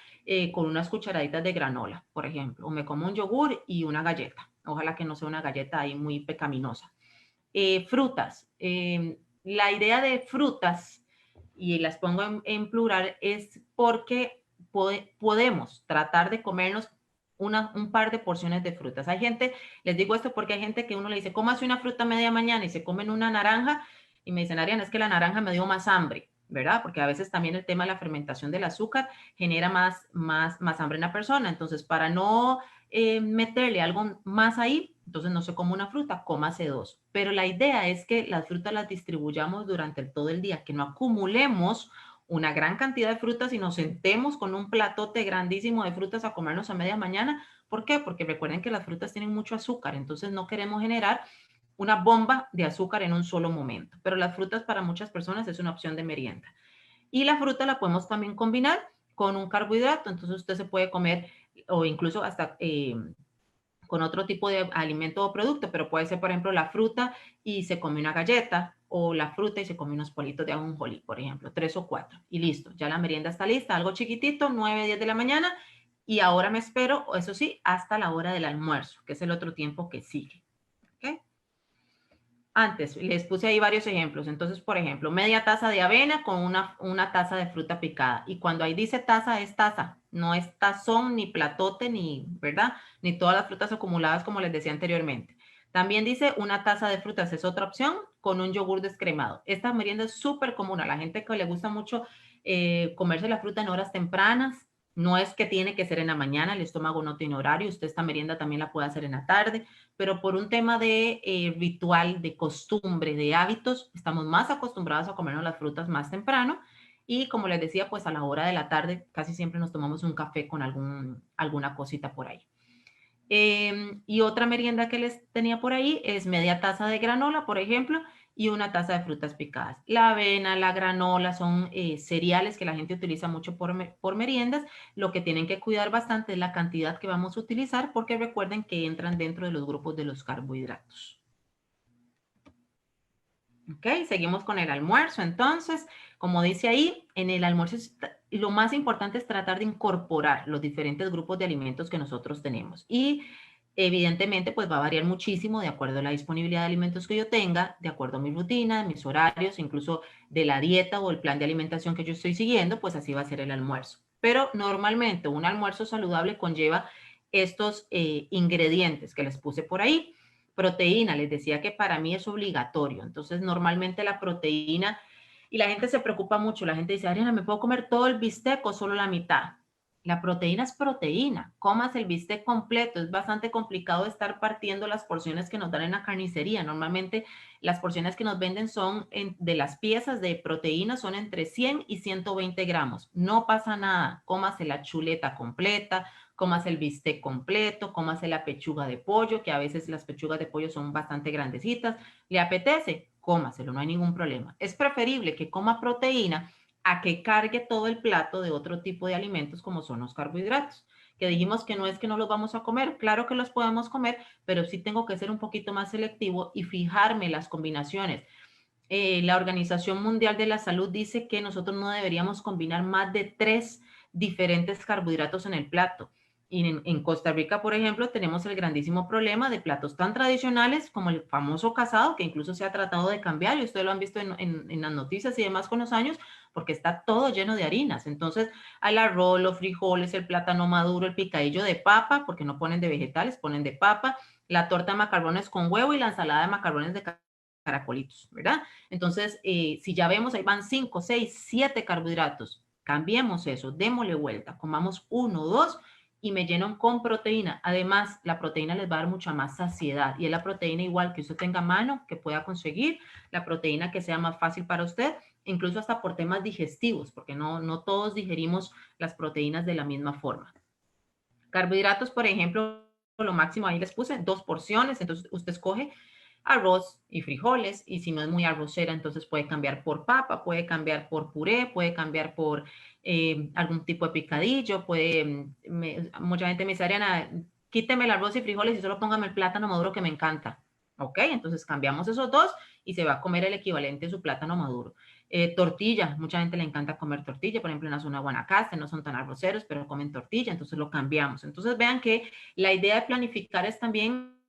con unas cucharaditas de granola, por ejemplo, o me como un yogur y una galleta. Ojalá que no sea una galleta ahí muy pecaminosa. Frutas. La idea de frutas, y las pongo en plural, es porque podemos tratar de comernos un par de porciones de frutas. Hay gente, les digo esto porque hay gente que uno le dice, cómase una fruta media mañana y se comen una naranja y me dicen, Ariana, es que la naranja me dio más hambre, ¿verdad? Porque a veces también el tema de la fermentación del azúcar genera más hambre en la persona. Entonces, para no meterle algo más ahí, entonces no se come una fruta, cómase 2. Pero la idea es que las frutas las distribuyamos durante todo el día, que no acumulemos una gran cantidad de frutas y nos sentemos con un platote grandísimo de frutas a comernos a media mañana. ¿Por qué? Porque recuerden que las frutas tienen mucho azúcar, entonces no queremos generar una bomba de azúcar en un solo momento. Pero las frutas para muchas personas es una opción de merienda. Y la fruta la podemos también combinar con un carbohidrato, entonces usted se puede comer o incluso hasta con otro tipo de alimento o producto, pero puede ser, por ejemplo, la fruta y se come una galleta, o la fruta y se come unos politos de ajonjolí, por ejemplo, 3 o 4, y listo, ya la merienda está lista, algo chiquitito, 9, 10 de la mañana, y ahora me espero, eso sí, hasta la hora del almuerzo, que es el otro tiempo que sigue. ¿Okay? Antes, les puse ahí varios ejemplos. Entonces, por ejemplo, media taza de avena con una taza de fruta picada. Y cuando ahí dice taza, es taza. No es tazón, ni platote, ni, ¿verdad? Ni todas las frutas acumuladas, como les decía anteriormente. También dice una taza de frutas, es otra opción, con un yogur descremado. Esta merienda es súper común a la gente que le gusta mucho comerse la fruta en horas tempranas. No es que tiene que ser en la mañana, el estómago no tiene horario. Usted esta merienda también la puede hacer en la tarde, pero por un tema de ritual, de costumbre, de hábitos, estamos más acostumbrados a comernos las frutas más temprano y como les decía, pues a la hora de la tarde casi siempre nos tomamos un café con alguna cosita por ahí. Y otra merienda que les tenía por ahí es media taza de granola, por ejemplo, y una taza de frutas picadas. La avena, la granola son cereales que la gente utiliza mucho por meriendas. Lo que tienen que cuidar bastante es la cantidad que vamos a utilizar porque recuerden que entran dentro de los grupos de los carbohidratos. Ok, seguimos con el almuerzo. Entonces, como dice ahí, en el almuerzo lo más importante es tratar de incorporar los diferentes grupos de alimentos que nosotros tenemos. Y evidentemente, pues va a variar muchísimo de acuerdo a la disponibilidad de alimentos que yo tenga, de acuerdo a mi rutina, mis horarios, incluso de la dieta o el plan de alimentación que yo estoy siguiendo, pues así va a ser el almuerzo. Pero normalmente un almuerzo saludable conlleva estos ingredientes que les puse por ahí. Proteína, les decía que para mí es obligatorio. Entonces, normalmente la proteína, y la gente se preocupa mucho, la gente dice, Ariana, ¿me puedo comer todo el bistec o solo la mitad? La proteína es proteína, comas el bistec completo, es bastante complicado estar partiendo las porciones que nos dan en la carnicería. Normalmente las porciones que nos venden son de las piezas de proteína son entre 100 y 120 gramos. No pasa nada, cómase la chuleta completa, comas el bistec completo, comas la pechuga de pollo, que a veces las pechugas de pollo son bastante grandecitas. ¿Le apetece? Cómaselo, no hay ningún problema. Es preferible que coma proteína a que cargue todo el plato de otro tipo de alimentos como son los carbohidratos. Que dijimos que no es que no los vamos a comer, claro que los podemos comer, pero sí tengo que ser un poquito más selectivo y fijarme las combinaciones. La Organización Mundial de la Salud dice que nosotros no deberíamos combinar más de 3 diferentes carbohidratos en el plato. Y en Costa Rica, por ejemplo, tenemos el grandísimo problema de platos tan tradicionales como el famoso casado, que incluso se ha tratado de cambiar, y ustedes lo han visto en las noticias y demás con los años, porque está todo lleno de harinas. Entonces, al arroz, los frijoles, el plátano maduro, el picadillo de papa, porque no ponen de vegetales, ponen de papa, la torta de macarrones con huevo y la ensalada de macarrones de caracolitos, ¿verdad? Entonces, si ya vemos, ahí van 5, 6, 7 carbohidratos. Cambiemos eso, démosle vuelta, comamos 1 o 2 y me llenan con proteína. Además, la proteína les va a dar mucha más saciedad y es la proteína igual que usted tenga a mano, que pueda conseguir, la proteína que sea más fácil para usted, incluso hasta por temas digestivos, porque no todos digerimos las proteínas de la misma forma. Carbohidratos, por ejemplo, lo máximo ahí les puse 2 porciones, entonces usted escoge arroz y frijoles, y si no es muy arrocera, entonces puede cambiar por papa, puede cambiar por puré, puede cambiar por algún tipo de picadillo, mucha gente me dice, Ariana, quíteme el arroz y frijoles y solo póngame el plátano maduro que me encanta. Ok, entonces cambiamos esos dos y se va a comer el equivalente de su plátano maduro. Tortilla, mucha gente le encanta comer tortilla, por ejemplo en la zona de Guanacaste, no son tan arroceros, pero comen tortilla, entonces lo cambiamos. Entonces vean que la idea de planificar es también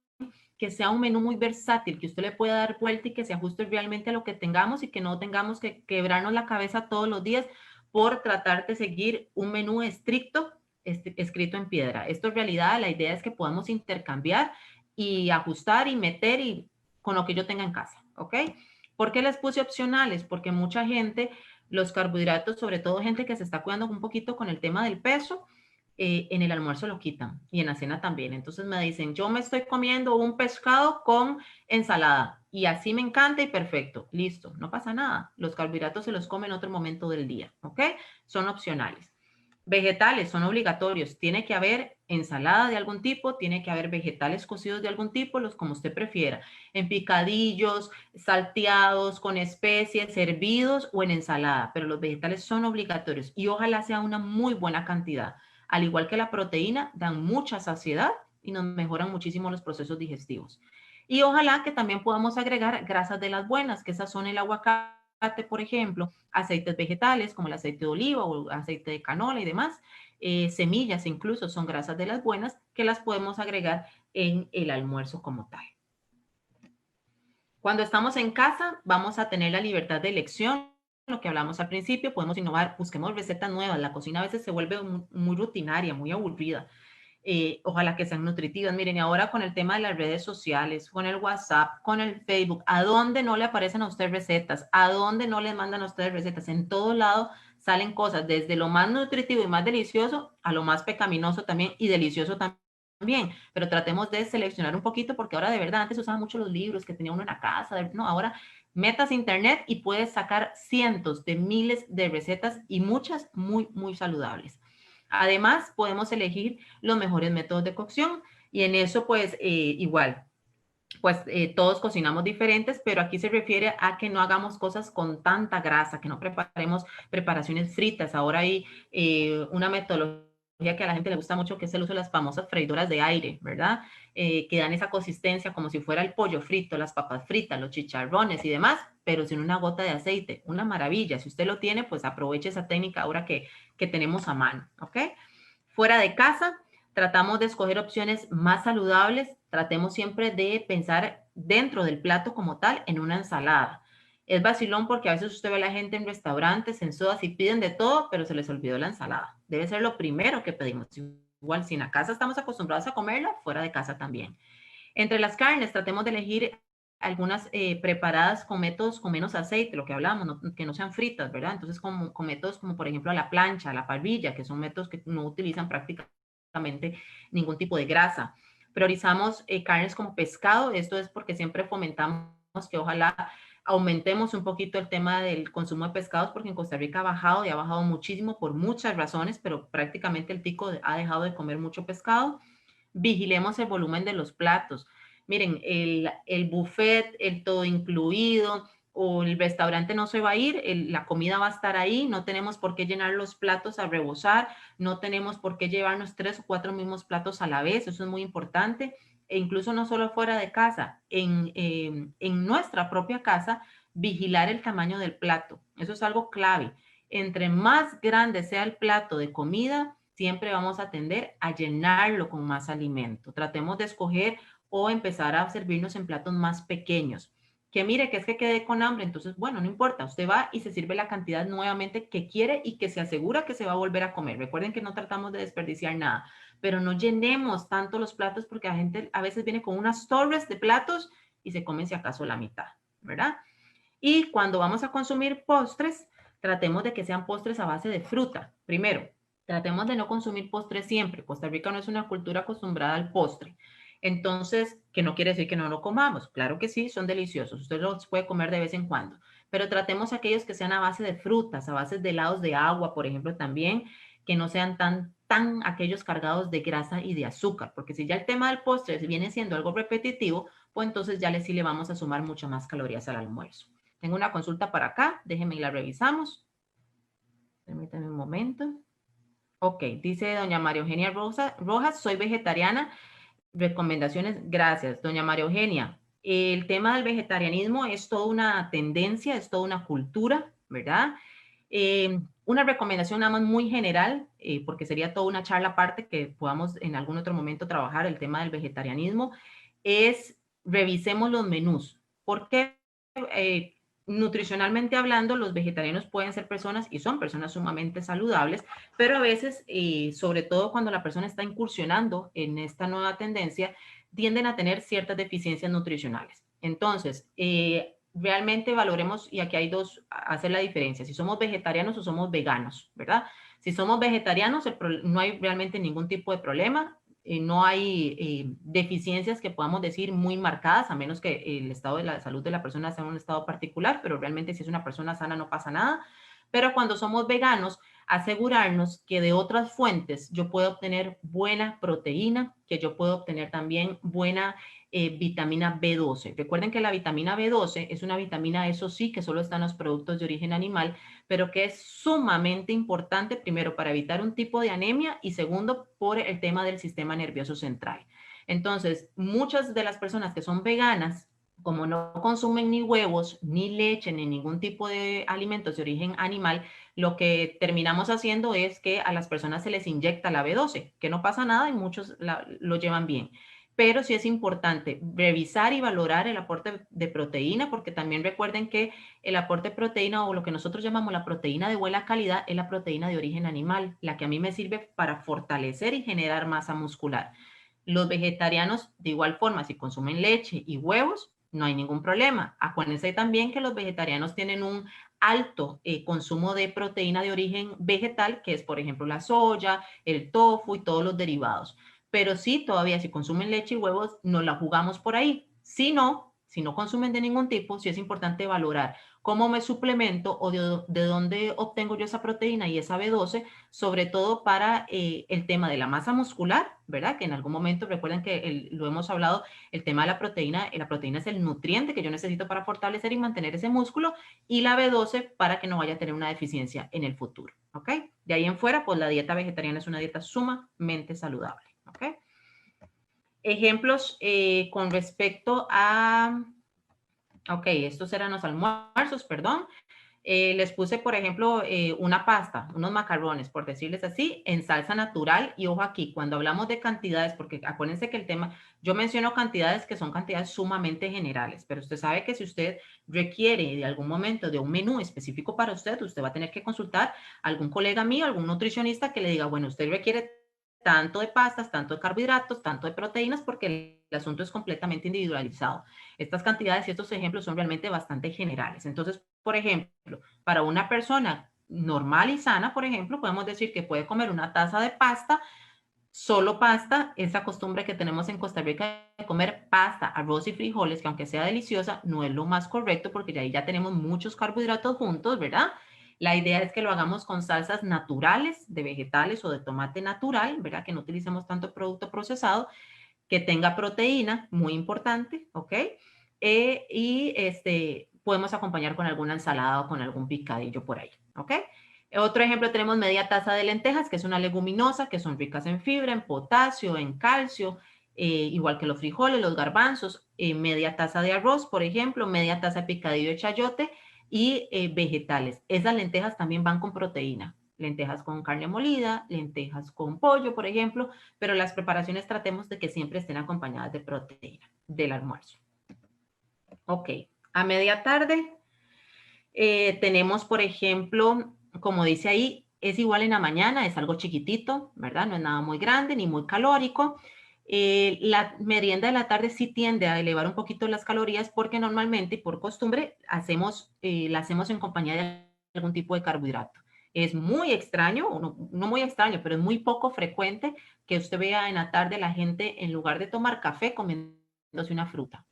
que sea un menú muy versátil, que usted le pueda dar vuelta y que se ajuste realmente a lo que tengamos y que no tengamos que quebrarnos la cabeza todos los días por tratar de seguir un menú estricto escrito en piedra. Esto en realidad la idea es que podamos intercambiar y ajustar y meter y con lo que yo tenga en casa, ¿ok? ¿Por qué les puse opcionales? Porque mucha gente, los carbohidratos, sobre todo gente que se está cuidando un poquito con el tema del peso, en el almuerzo lo quitan y en la cena también. Entonces me dicen, yo me estoy comiendo un pescado con ensalada y así me encanta y perfecto, listo, no pasa nada. Los carbohidratos se los comen en otro momento del día, ¿ok? Son opcionales. Vegetales son obligatorios. Tiene que haber ensalada de algún tipo, tiene que haber vegetales cocidos de algún tipo, los como usted prefiera. En picadillos, salteados, con especies, hervidos o en ensalada. Pero los vegetales son obligatorios y ojalá sea una muy buena cantidad. Al igual que la proteína, dan mucha saciedad y nos mejoran muchísimo los procesos digestivos. Y ojalá que también podamos agregar grasas de las buenas, que esas son el aguacate, por ejemplo, aceites vegetales como el aceite de oliva o aceite de canola y demás, semillas incluso son grasas de las buenas que las podemos agregar en el almuerzo como tal. Cuando estamos en casa, vamos a tener la libertad de elección, lo que hablamos al principio, podemos innovar, busquemos recetas nuevas. La cocina a veces se vuelve muy rutinaria, muy aburrida. Ojalá que sean nutritivas. Miren, y ahora con el tema de las redes sociales, con el WhatsApp, con el Facebook, ¿a dónde no le aparecen a usted recetas? ¿A dónde no les mandan a ustedes recetas? En todo lado salen cosas, desde lo más nutritivo y más delicioso a lo más pecaminoso también y delicioso también. Pero tratemos de seleccionar un poquito porque ahora de verdad, antes usaban mucho los libros que tenía uno en la casa, no, ahora metas a internet y puedes sacar cientos de miles de recetas y muchas muy saludables. Además, podemos elegir los mejores métodos de cocción y en eso pues igual, pues todos cocinamos diferentes, pero aquí se refiere a que no hagamos cosas con tanta grasa, que no preparemos preparaciones fritas. Ahora hay una metodología que a la gente le gusta mucho, que es el uso de las famosas freidoras de aire, ¿verdad? Que dan esa consistencia como si fuera el pollo frito, las papas fritas, los chicharrones y demás, pero sin una gota de aceite. Una maravilla. Si usted lo tiene, pues aproveche esa técnica ahora que tenemos a mano, ¿ok? Fuera de casa, tratamos de escoger opciones más saludables, tratemos siempre de pensar dentro del plato como tal en una ensalada. Es vacilón porque a veces usted ve a la gente en restaurantes, en sodas y piden de todo, pero se les olvidó la ensalada. Debe ser lo primero que pedimos. Igual si en la casa estamos acostumbrados a comerla, fuera de casa también. Entre las carnes, tratemos de elegir algunas preparadas con métodos con menos aceite, lo que hablamos, que no sean fritas, ¿verdad? Entonces, con métodos como por ejemplo a la plancha, a la parrilla, que son métodos que no utilizan prácticamente ningún tipo de grasa. Priorizamos carnes como pescado, esto es porque siempre fomentamos que ojalá aumentemos un poquito el tema del consumo de pescados, porque en Costa Rica ha bajado y ha bajado muchísimo por muchas razones, pero prácticamente el tico ha dejado de comer mucho pescado. Vigilemos el volumen de los platos. Miren, el buffet, el todo incluido o el restaurante no se va a ir, la comida va a estar ahí, no tenemos por qué llenar los platos a rebosar, no tenemos por qué llevarnos 3 o 4 mismos platos a la vez, eso es muy importante, e incluso no solo fuera de casa, en nuestra propia casa, vigilar el tamaño del plato, eso es algo clave. Entre más grande sea el plato de comida, siempre vamos a tender a llenarlo con más alimento. Tratemos de escoger o empezar a servirnos en platos más pequeños. Que mire que es que quedé con hambre, entonces, bueno, no importa, usted va y se sirve la cantidad nuevamente que quiere y que se asegura que se va a volver a comer. Recuerden que no tratamos de desperdiciar nada, pero no llenemos tanto los platos porque la gente a veces viene con unas torres de platos y se comen si acaso la mitad, ¿verdad? Y cuando vamos a consumir postres, tratemos de que sean postres a base de fruta. Primero, tratemos de no consumir postres siempre. Costa Rica no es una cultura acostumbrada al postre. Entonces, que no quiere decir que no lo comamos. Claro que sí, son deliciosos. Usted los puede comer de vez en cuando. Pero tratemos aquellos que sean a base de frutas, a base de helados de agua, por ejemplo, también, que no sean tan aquellos cargados de grasa y de azúcar. Porque si ya el tema del postre viene siendo algo repetitivo, pues entonces ya sí le vamos a sumar mucho más calorías al almuerzo. Tengo una consulta para acá, déjenme y la revisamos. Permítanme un momento. Ok, dice doña María Eugenia Rojas, soy vegetariana. Recomendaciones, gracias. Doña María Eugenia, el tema del vegetarianismo es toda una tendencia, es toda una cultura, ¿verdad? Una recomendación nada más muy general, porque sería toda una charla aparte que podamos en algún otro momento trabajar el tema del vegetarianismo, es revisemos los menús. ¿Por qué? Nutricionalmente hablando, los vegetarianos pueden ser personas y son personas sumamente saludables, pero a veces, sobre todo cuando la persona está incursionando en esta nueva tendencia, tienden a tener ciertas deficiencias nutricionales. Entonces, realmente valoremos, y aquí hay dos, hacer la diferencia, si somos vegetarianos o somos veganos, ¿verdad? Si somos vegetarianos, no hay realmente ningún tipo de problema, no hay deficiencias que podamos decir muy marcadas, a menos que el estado de la salud de la persona sea un estado particular, pero realmente si es una persona sana no pasa nada. Pero cuando somos veganos, asegurarnos que de otras fuentes yo puedo obtener buena proteína, que yo puedo obtener también buena vitamina B12. Recuerden que la vitamina B12 es una vitamina, eso sí, que solo está en los productos de origen animal, pero que es sumamente importante, primero, para evitar un tipo de anemia y segundo, por el tema del sistema nervioso central. Entonces, muchas de las personas que son veganas, como no consumen ni huevos, ni leche, ni ningún tipo de alimentos de origen animal, lo que terminamos haciendo es que a las personas se les inyecta la B12, que no pasa nada y muchos lo llevan bien. pero sí es importante revisar y valorar el aporte de proteína, porque también recuerden que el aporte de proteína o lo que nosotros llamamos la proteína de buena calidad es la proteína de origen animal, la que a mí me sirve para fortalecer y generar masa muscular. Los vegetarianos, de igual forma, si consumen leche y huevos, no hay ningún problema. Acuérdense también que los vegetarianos tienen un alto consumo de proteína de origen vegetal, que es, por ejemplo, la soya, el tofu y todos los derivados. Pero sí, todavía si consumen leche y huevos, no la jugamos por ahí. Si no consumen de ningún tipo, sí es importante valorar cómo me suplemento o de dónde obtengo yo esa proteína y esa B12, sobre todo para el tema de la masa muscular, ¿verdad? Que en algún momento, recuerden que lo hemos hablado, el tema de la proteína es el nutriente que yo necesito para fortalecer y mantener ese músculo, y la B12 para que no vaya a tener una deficiencia en el futuro, ¿ok? De ahí en fuera, pues la dieta vegetariana es una dieta sumamente saludable, ¿ok? Ejemplos con respecto a, ok, estos eran los almuerzos, perdón. Les puse, por ejemplo, una pasta, unos macarrones, por decirles así, en salsa natural. Y ojo aquí, cuando hablamos de cantidades, porque acuérdense que el tema, yo menciono cantidades que son cantidades sumamente generales, pero usted sabe que si usted requiere de algún momento de un menú específico para usted, usted va a tener que consultar a algún colega mío, algún nutricionista que le diga, bueno, usted requiere tanto de pastas, tanto de carbohidratos, tanto de proteínas, porque el asunto es completamente individualizado. Estas cantidades y estos ejemplos son realmente bastante generales. Entonces, por ejemplo, para una persona normal y sana, por ejemplo, podemos decir que puede comer una taza de pasta, solo pasta, esa costumbre que tenemos en Costa Rica de comer pasta, arroz y frijoles, que aunque sea deliciosa, no es lo más correcto porque de ahí ya tenemos muchos carbohidratos juntos, ¿verdad? La idea es que lo hagamos con salsas naturales de vegetales o de tomate natural, ¿verdad? Que no utilicemos tanto producto procesado, que tenga proteína, muy importante, ¿ok? Podemos acompañar con alguna ensalada o con algún picadillo por ahí, ¿ok? Otro ejemplo, tenemos media taza de lentejas, que es una leguminosa, que son ricas en fibra, en potasio, en calcio, igual que los frijoles, los garbanzos, media taza de arroz, por ejemplo, media taza de picadillo de chayote y vegetales. Esas lentejas también van con proteína, lentejas con carne molida, lentejas con pollo, por ejemplo, pero las preparaciones tratemos de que siempre estén acompañadas de proteína del almuerzo. Ok, a media tarde tenemos, por ejemplo, como dice ahí, es igual en la mañana, es algo chiquitito, ¿verdad? No es nada muy grande ni muy calórico. La merienda de la tarde sí tiende a elevar un poquito las calorías porque normalmente y por costumbre la hacemos en compañía de algún tipo de carbohidrato. Es muy extraño, no muy extraño, pero es muy poco frecuente que usted vea en la tarde la gente en lugar de tomar café comiéndose una fruta.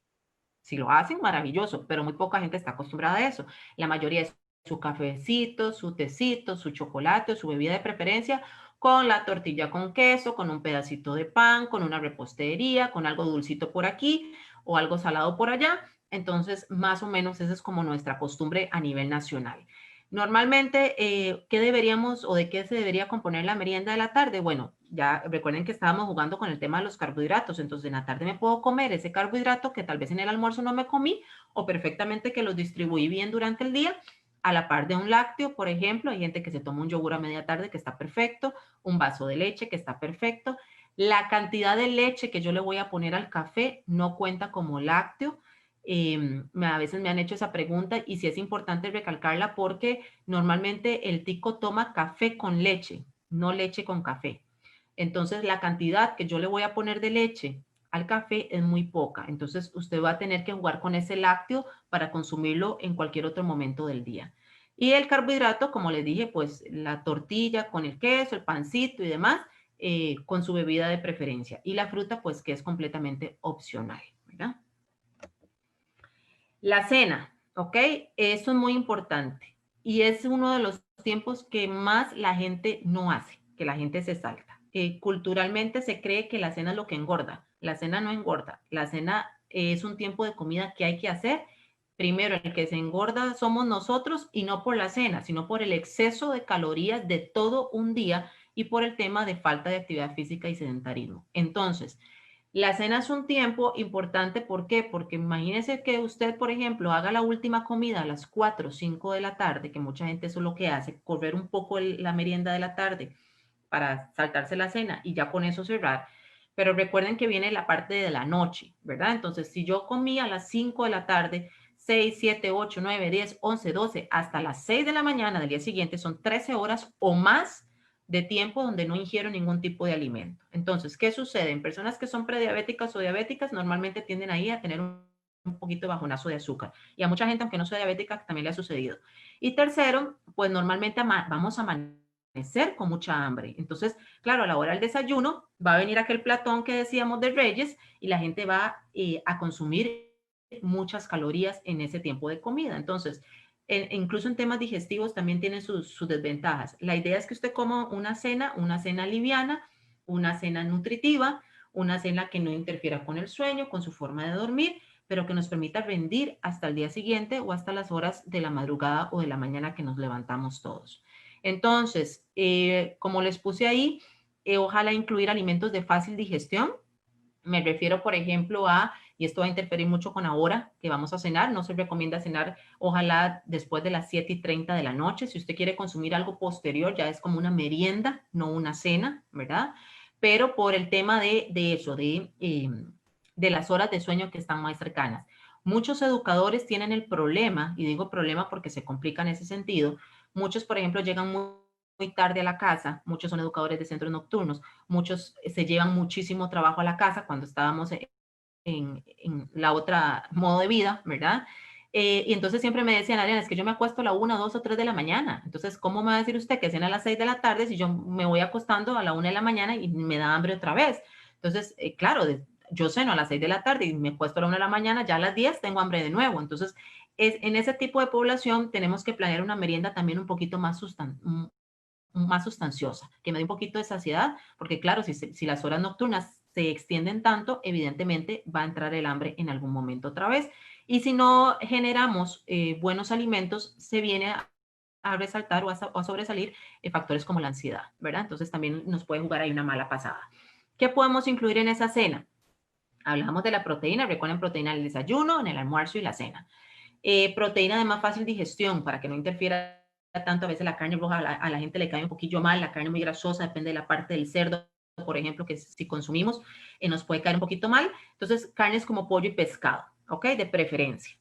Si lo hacen, maravilloso, pero muy poca gente está acostumbrada a eso. La mayoría es su cafecito, su tecito, su chocolate, su bebida de preferencia, con la tortilla con queso, con un pedacito de pan, con una repostería, con algo dulcito por aquí o algo salado por allá. Entonces, más o menos esa es como nuestra costumbre a nivel nacional. Normalmente, ¿qué deberíamos o de qué se debería componer la merienda de la tarde? Bueno, ya recuerden que estábamos jugando con el tema de los carbohidratos, entonces en la tarde me puedo comer ese carbohidrato que tal vez en el almuerzo no me comí o perfectamente que los distribuí bien durante el día a la par de un lácteo, por ejemplo. Hay gente que se toma un yogur a media tarde que está perfecto, un vaso de leche que está perfecto. La cantidad de leche que yo le voy a poner al café no cuenta como lácteo. A veces me han hecho esa pregunta y sí es importante recalcarla porque normalmente el tico toma café con leche, no leche con café. Entonces, la cantidad que yo le voy a poner de leche al café es muy poca. Entonces, usted va a tener que jugar con ese lácteo para consumirlo en cualquier otro momento del día. Y el carbohidrato, como les dije, pues la tortilla con el queso, el pancito y demás, con su bebida de preferencia. Y la fruta, pues que es completamente opcional, ¿verdad? La cena, ¿ok? Eso es muy importante. Y es uno de los tiempos que más la gente no hace, que la gente se salta. Culturalmente se cree que la cena es lo que engorda. La cena no engorda. La cena es un tiempo de comida que hay que hacer. Primero, el que se engorda somos nosotros y no por la cena, sino por el exceso de calorías de todo un día y por el tema de falta de actividad física y sedentarismo. Entonces, la cena es un tiempo importante, ¿por qué? Porque imagínese que usted, por ejemplo, haga la última comida a las 4 o 5 de la tarde, que mucha gente eso es lo que hace, correr un poco la merienda de la tarde para saltarse la cena y ya con eso cerrar. pero recuerden que viene la parte de la noche, ¿verdad? Entonces, si yo comí a las 5 de la tarde, 6, 7, 8, 9, 10, 11, 12, hasta las 6 de la mañana del día siguiente, son 13 horas o más de tiempo donde no ingiero ningún tipo de alimento. Entonces, ¿qué sucede? En personas que son prediabéticas o diabéticas, normalmente tienden ahí a tener un poquito de bajonazo de azúcar. Y a mucha gente, aunque no sea diabética, también le ha sucedido. Y tercero, pues normalmente vamos a amanecer con mucha hambre. Entonces, claro, a la hora del desayuno va a venir aquel platón que decíamos de Reyes y la gente va a consumir muchas calorías en ese tiempo de comida. Entonces, incluso en temas digestivos también tienen sus desventajas. La idea es que usted coma una cena liviana, una cena nutritiva, una cena que no interfiera con el sueño, con su forma de dormir, pero que nos permita rendir hasta el día siguiente o hasta las horas de la madrugada o de la mañana que nos levantamos todos. Entonces, como les puse ahí, ojalá incluir alimentos de fácil digestión. Me refiero, por ejemplo, y esto va a interferir mucho con ahora que vamos a cenar, no se recomienda cenar, ojalá después de las 7:30 de la noche. Si usted quiere consumir algo posterior, ya es como una merienda, no una cena, ¿verdad? Pero por el tema de las horas de sueño que están más cercanas. Muchos educadores tienen el problema, y digo problema porque se complica en ese sentido. Muchos, por ejemplo, llegan muy tarde a la casa, muchos son educadores de centros nocturnos, muchos se llevan muchísimo trabajo a la casa cuando estábamos en la otra modo de vida, ¿verdad? Y entonces siempre me decían, Adriana, es que yo me acuesto a la 1, 2 o 3 de la mañana. Entonces, ¿cómo me va a decir usted que cena a las 6 de la tarde si yo me voy acostando a la 1 de la mañana y me da hambre otra vez? Entonces, claro, yo ceno a las 6 de la tarde y me acuesto a la 1 de la mañana, ya a las 10 tengo hambre de nuevo. Entonces, en ese tipo de población tenemos que planear una merienda también un poquito más sustanciosa, que me dé un poquito de saciedad, porque claro, si las horas nocturnas se extienden tanto, evidentemente va a entrar el hambre en algún momento otra vez. Y si no generamos buenos alimentos, se viene a resaltar o a sobresalir factores como la ansiedad, ¿verdad? Entonces también nos puede jugar ahí una mala pasada. ¿Qué podemos incluir en esa cena? Hablamos de la proteína, recuerden proteína en el desayuno, en el almuerzo y la cena. Proteína de más fácil digestión para que no interfiera tanto. A veces la carne roja a la gente le cae un poquillo mal, la carne muy grasosa, depende de la parte del cerdo, por ejemplo, que si consumimos nos puede caer un poquito mal. Entonces, carnes como pollo y pescado, ¿ok? De preferencia.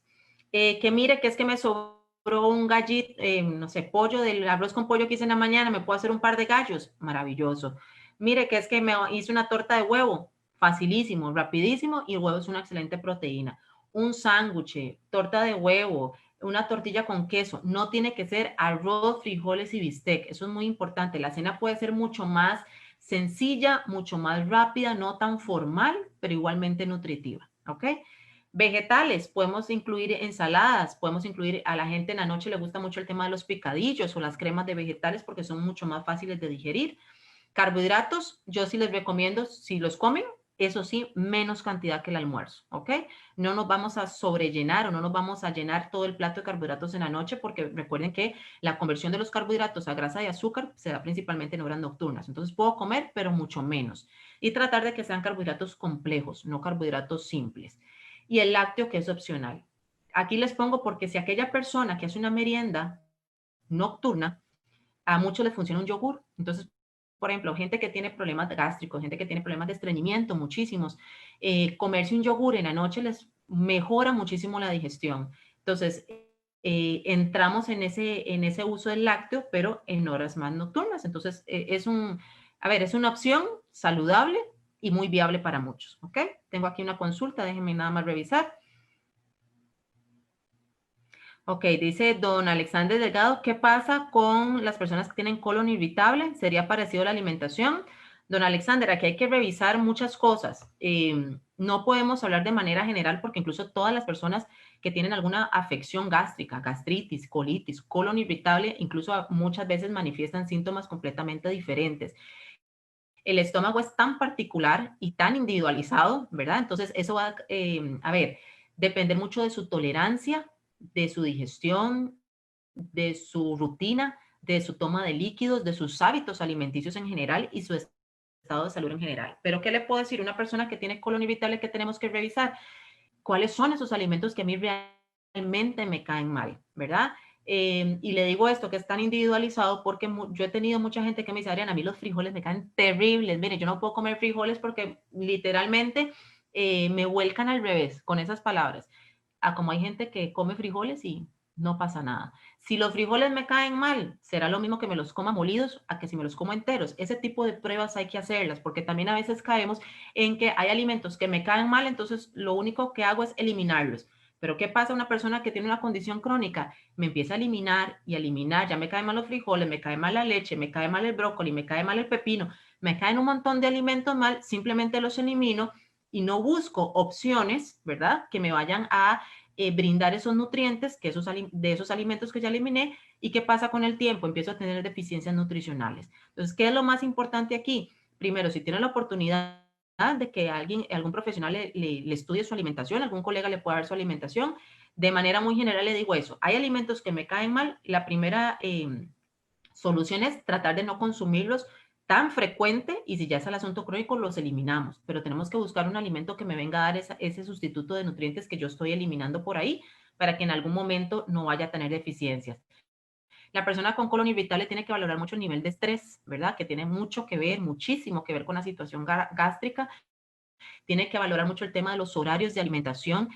Que mire que es que me sobró un gallito, no sé, pollo del arroz con pollo que hice en la mañana, me puedo hacer un par de gallos, maravilloso. Mire que es que me hice una torta de huevo, facilísimo, rapidísimo, y el huevo es una excelente proteína. Un sándwich, torta de huevo, una tortilla con queso, no tiene que ser arroz, frijoles y bistec, eso es muy importante. La cena puede ser mucho más sencilla, mucho más rápida, no tan formal, pero igualmente nutritiva, ¿ok? Vegetales, podemos incluir ensaladas, podemos incluir, a la gente en la noche le gusta mucho el tema de los picadillos o las cremas de vegetales porque son mucho más fáciles de digerir. Carbohidratos, yo sí les recomiendo, si los comen, eso sí, menos cantidad que el almuerzo, ¿ok? No nos vamos a sobrellenar o no nos vamos a llenar todo el plato de carbohidratos en la noche porque recuerden que la conversión de los carbohidratos a grasa y azúcar se da principalmente en horas nocturnas. Entonces puedo comer, pero mucho menos. Y tratar de que sean carbohidratos complejos, no carbohidratos simples. Y el lácteo, que es opcional. Aquí les pongo porque si aquella persona que hace una merienda nocturna, a muchos les funciona un yogur. Entonces, por ejemplo, gente que tiene problemas gástricos, gente que tiene problemas de estreñimiento, muchísimos, comerse un yogur en la noche les mejora muchísimo la digestión. Entonces, entramos en ese uso del lácteo, pero en horas más nocturnas. Entonces, es una opción saludable y muy viable para muchos, ¿ok? Tengo aquí una consulta, déjenme nada más revisar. Ok, dice don Alexander Delgado, ¿qué pasa con las personas que tienen colon irritable? ¿Sería parecido a la alimentación? Don Alexander, aquí hay que revisar muchas cosas. No podemos hablar de manera general porque incluso todas las personas que tienen alguna afección gástrica, gastritis, colitis, colon irritable, incluso muchas veces manifiestan síntomas completamente diferentes. El estómago es tan particular y tan individualizado, ¿verdad? Entonces, eso va a ver, depender mucho de su tolerancia, de su digestión, de su rutina, de su toma de líquidos, de sus hábitos alimenticios en general y su estado de salud en general. Pero, ¿qué le puedo decir? Una persona que tiene colon irritable que tenemos que revisar, ¿cuáles son esos alimentos que a mí realmente me caen mal, ¿verdad? Y le digo esto, que es tan individualizado, porque yo he tenido mucha gente que me dice, Adriana, a mí los frijoles me caen terribles. Mire, yo no puedo comer frijoles porque literalmente me vuelcan al revés con esas palabras. Como hay gente que come frijoles y no pasa nada. Si los frijoles me caen mal, será lo mismo que me los coma molidos a que si me los como enteros. Ese tipo de pruebas hay que hacerlas, porque también a veces caemos en que hay alimentos que me caen mal, entonces lo único que hago es eliminarlos. Pero ¿qué pasa a una persona que tiene una condición crónica? Me empieza a eliminar y a eliminar, ya me caen mal los frijoles, me cae mal la leche, me cae mal el brócoli, me cae mal el pepino, me caen un montón de alimentos mal, simplemente los elimino y no busco opciones, ¿verdad? Que me vayan a brindar esos nutrientes de esos alimentos que ya eliminé. ¿Y qué pasa con el tiempo? Empiezo a tener deficiencias nutricionales. Entonces, ¿qué es lo más importante aquí? Primero, si tienen la oportunidad de que algún profesional le estudie su alimentación, algún colega le pueda dar su alimentación, de manera muy general le digo eso. Hay alimentos que me caen mal. La primera solución es tratar de no consumirlos tan frecuente y si ya es el asunto crónico, los eliminamos. Pero tenemos que buscar un alimento que me venga a dar ese sustituto de nutrientes que yo estoy eliminando por ahí para que en algún momento no vaya a tener deficiencias. La persona con colon irritable tiene que valorar mucho el nivel de estrés, ¿verdad? Que tiene mucho que ver, muchísimo que ver con la situación gástrica. Tiene que valorar mucho el tema de los horarios de alimentación.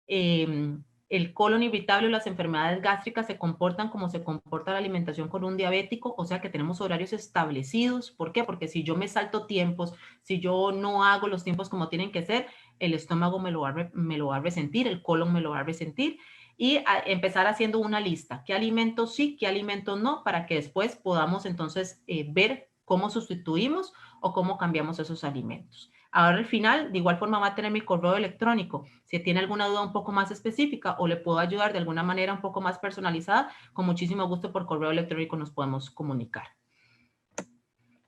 El colon irritable o las enfermedades gástricas se comportan como se comporta la alimentación con un diabético, o sea que tenemos horarios establecidos. ¿Por qué? Porque si yo me salto tiempos, si yo no hago los tiempos como tienen que ser, el estómago me lo va a resentir, el colon me lo va a resentir y empezar haciendo una lista, qué alimentos sí, qué alimentos no, para que después podamos entonces ver cómo sustituimos o cómo cambiamos esos alimentos. Ahora al final, de igual forma va a tener mi correo electrónico. Si tiene alguna duda un poco más específica o le puedo ayudar de alguna manera un poco más personalizada, con muchísimo gusto por correo electrónico nos podemos comunicar.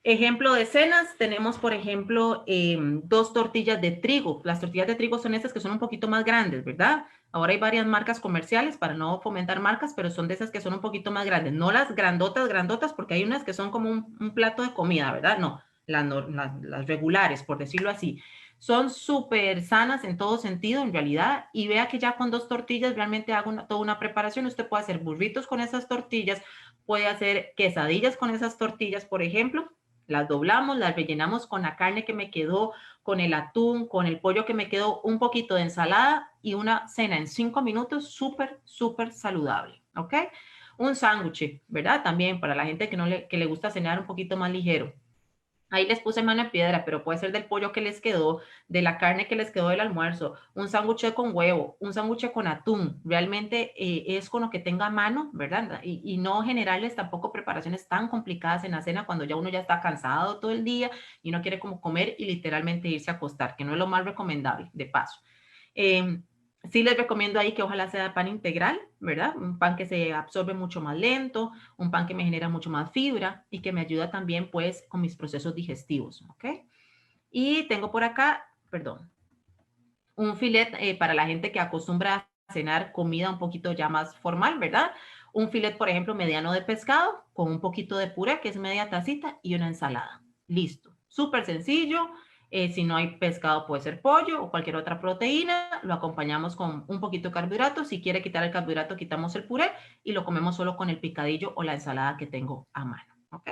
Ejemplo de cenas, tenemos por ejemplo 2 tortillas de trigo. Las tortillas de trigo son estas que son un poquito más grandes, ¿verdad? Ahora hay varias marcas comerciales para no fomentar marcas, pero son de esas que son un poquito más grandes. No las grandotas, grandotas, porque hay unas que son como un plato de comida, ¿verdad? No, las regulares, por decirlo así. Son súper sanas en todo sentido, en realidad, y vea que ya con 2 tortillas realmente hago toda una preparación. Usted puede hacer burritos con esas tortillas, puede hacer quesadillas con esas tortillas, por ejemplo. Las doblamos, las rellenamos con la carne que me quedó, con el atún, con el pollo que me quedó, un poquito de ensalada y una cena en 5 minutos súper, súper saludable, ¿ok? Un sándwich, ¿verdad? También para la gente que le gusta cenar un poquito más ligero. Ahí les puse mano en piedra, pero puede ser del pollo que les quedó, de la carne que les quedó del almuerzo, un sándwich con huevo, un sándwich con atún. Realmente es con lo que tenga a mano, ¿verdad? Y no generarles tampoco preparaciones tan complicadas en la cena cuando ya uno ya está cansado todo el día y no quiere como comer y literalmente irse a acostar, que no es lo más recomendable, de paso. Sí les recomiendo ahí que ojalá sea pan integral, ¿verdad? Un pan que se absorbe mucho más lento, un pan que me genera mucho más fibra y que me ayuda también pues con mis procesos digestivos, ¿ok? Y tengo por acá, perdón, un filet para la gente que acostumbra a cenar comida un poquito ya más formal, ¿verdad? Un filet, por ejemplo, mediano de pescado con un poquito de puré, que es media tacita, y una ensalada. Listo. Súper sencillo. Si no hay pescado, puede ser pollo o cualquier otra proteína. Lo acompañamos con un poquito de carbohidrato. Si quiere quitar el carbohidrato, quitamos el puré y lo comemos solo con el picadillo o la ensalada que tengo a mano. ¿Ok?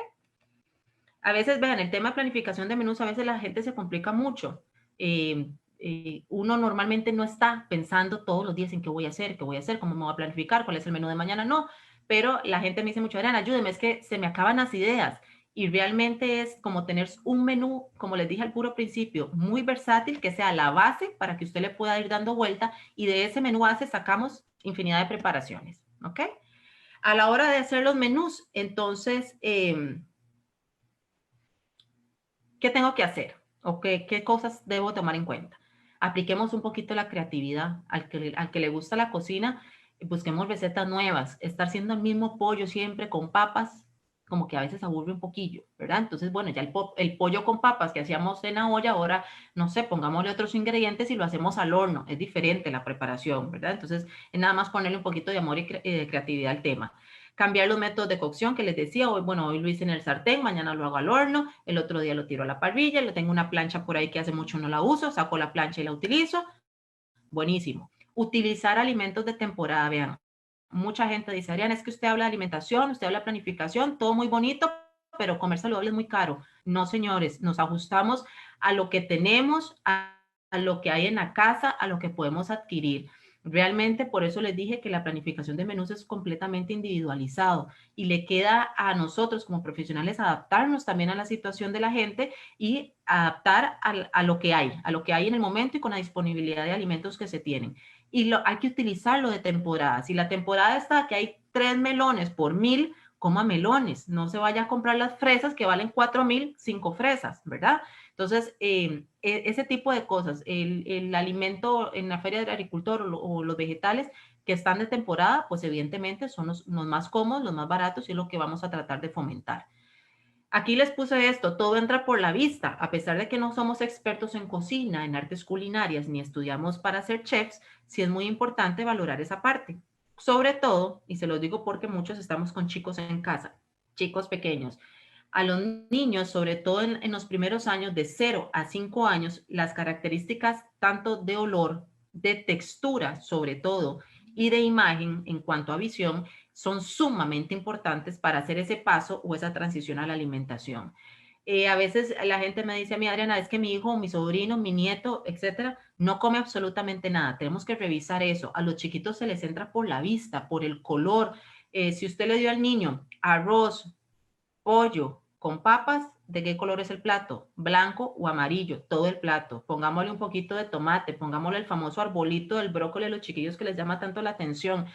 A veces, vean, el tema de planificación de menús, a veces la gente se complica mucho. Uno normalmente no está pensando todos los días en qué voy a hacer, cómo me voy a planificar, cuál es el menú de mañana, no. Pero la gente me dice mucho, Adriana, ayúdeme, es que se me acaban las ideas. Y realmente es como tener un menú, como les dije al puro principio, muy versátil, que sea la base para que usted le pueda ir dando vuelta y de ese menú base sacamos infinidad de preparaciones, ¿ok? A la hora de hacer los menús, entonces, ¿qué tengo que hacer? ¿O qué cosas debo tomar en cuenta? Apliquemos un poquito la creatividad. Al que le gusta la cocina, busquemos recetas nuevas. Estar haciendo el mismo pollo siempre con papas, como que a veces aburre un poquillo, ¿verdad? Entonces, bueno, ya el pollo con papas que hacíamos en la olla, ahora, no sé, pongámosle otros ingredientes y lo hacemos al horno. Es diferente la preparación, ¿verdad? Entonces, es nada más ponerle un poquito de amor y creatividad al tema. Cambiar los métodos de cocción que les decía, hoy, bueno, hoy lo hice en el sartén, mañana lo hago al horno, el otro día lo tiro a la parrilla, le tengo una plancha por ahí que hace mucho no la uso, saco la plancha y la utilizo, buenísimo. Utilizar alimentos de temporada, vean, mucha gente dice, Adriana, es que usted habla de alimentación, usted habla de planificación, todo muy bonito, pero comer saludable es muy caro. No, señores, nos ajustamos a lo que tenemos, a lo que hay en la casa, a lo que podemos adquirir. Realmente por eso les dije que la planificación de menús es completamente individualizado y le queda a nosotros como profesionales adaptarnos también a la situación de la gente y adaptar a lo que hay en el momento y con la disponibilidad de alimentos que se tienen. Y hay que utilizarlo de temporada. Si la temporada está que hay 3 melones por 1000, coma melones. No se vaya a comprar las fresas que valen 4000, 5 fresas, ¿verdad? Entonces, ese tipo de cosas, el alimento en la feria del agricultor o los vegetales que están de temporada, pues evidentemente son los más cómodos, los más baratos y es lo que vamos a tratar de fomentar. Aquí les puse esto, todo entra por la vista, a pesar de que no somos expertos en cocina, en artes culinarias, ni estudiamos para ser chefs, sí es muy importante valorar esa parte. Sobre todo, y se los digo porque muchos estamos con chicos en casa, chicos pequeños, a los niños, sobre todo en los primeros años, de 0 a 5 años, las características tanto de olor, de textura, sobre todo, y de imagen en cuanto a visión, son sumamente importantes para hacer ese paso o esa transición a la alimentación. A veces la gente me dice a mí, Adriana, es que mi hijo, mi sobrino, mi nieto, etcétera, no come absolutamente nada. Tenemos que revisar eso. A los chiquitos se les entra por la vista, por el color. Si usted le dio al niño arroz, pollo con papas, ¿de qué color es el plato? ¿Blanco o amarillo? Todo el plato. Pongámosle un poquito de tomate, pongámosle el famoso arbolito del brócoli a los chiquillos que les llama tanto la atención.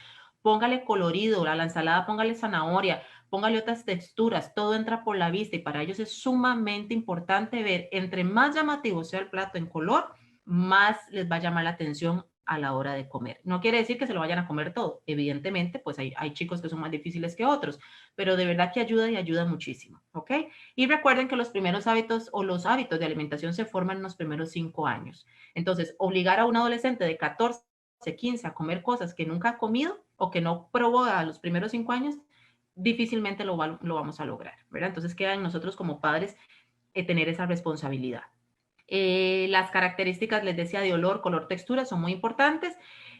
Póngale colorido, a la ensalada póngale zanahoria, póngale otras texturas, todo entra por la vista y para ellos es sumamente importante ver, entre más llamativo sea el plato en color, más les va a llamar la atención a la hora de comer. No quiere decir que se lo vayan a comer todo, evidentemente, pues hay chicos que son más difíciles que otros, pero de verdad que ayuda y ayuda muchísimo, ¿ok? Y recuerden que los primeros hábitos o los hábitos de alimentación se forman en los primeros 5 años. Entonces, obligar a un adolescente de 14, 15 a comer cosas que nunca ha comido o que no probó a los primeros 5 años, difícilmente lo vamos a lograr, ¿verdad? Entonces, queda en nosotros como padres tener esa responsabilidad. Las características, les decía, de olor, color, textura son muy importantes.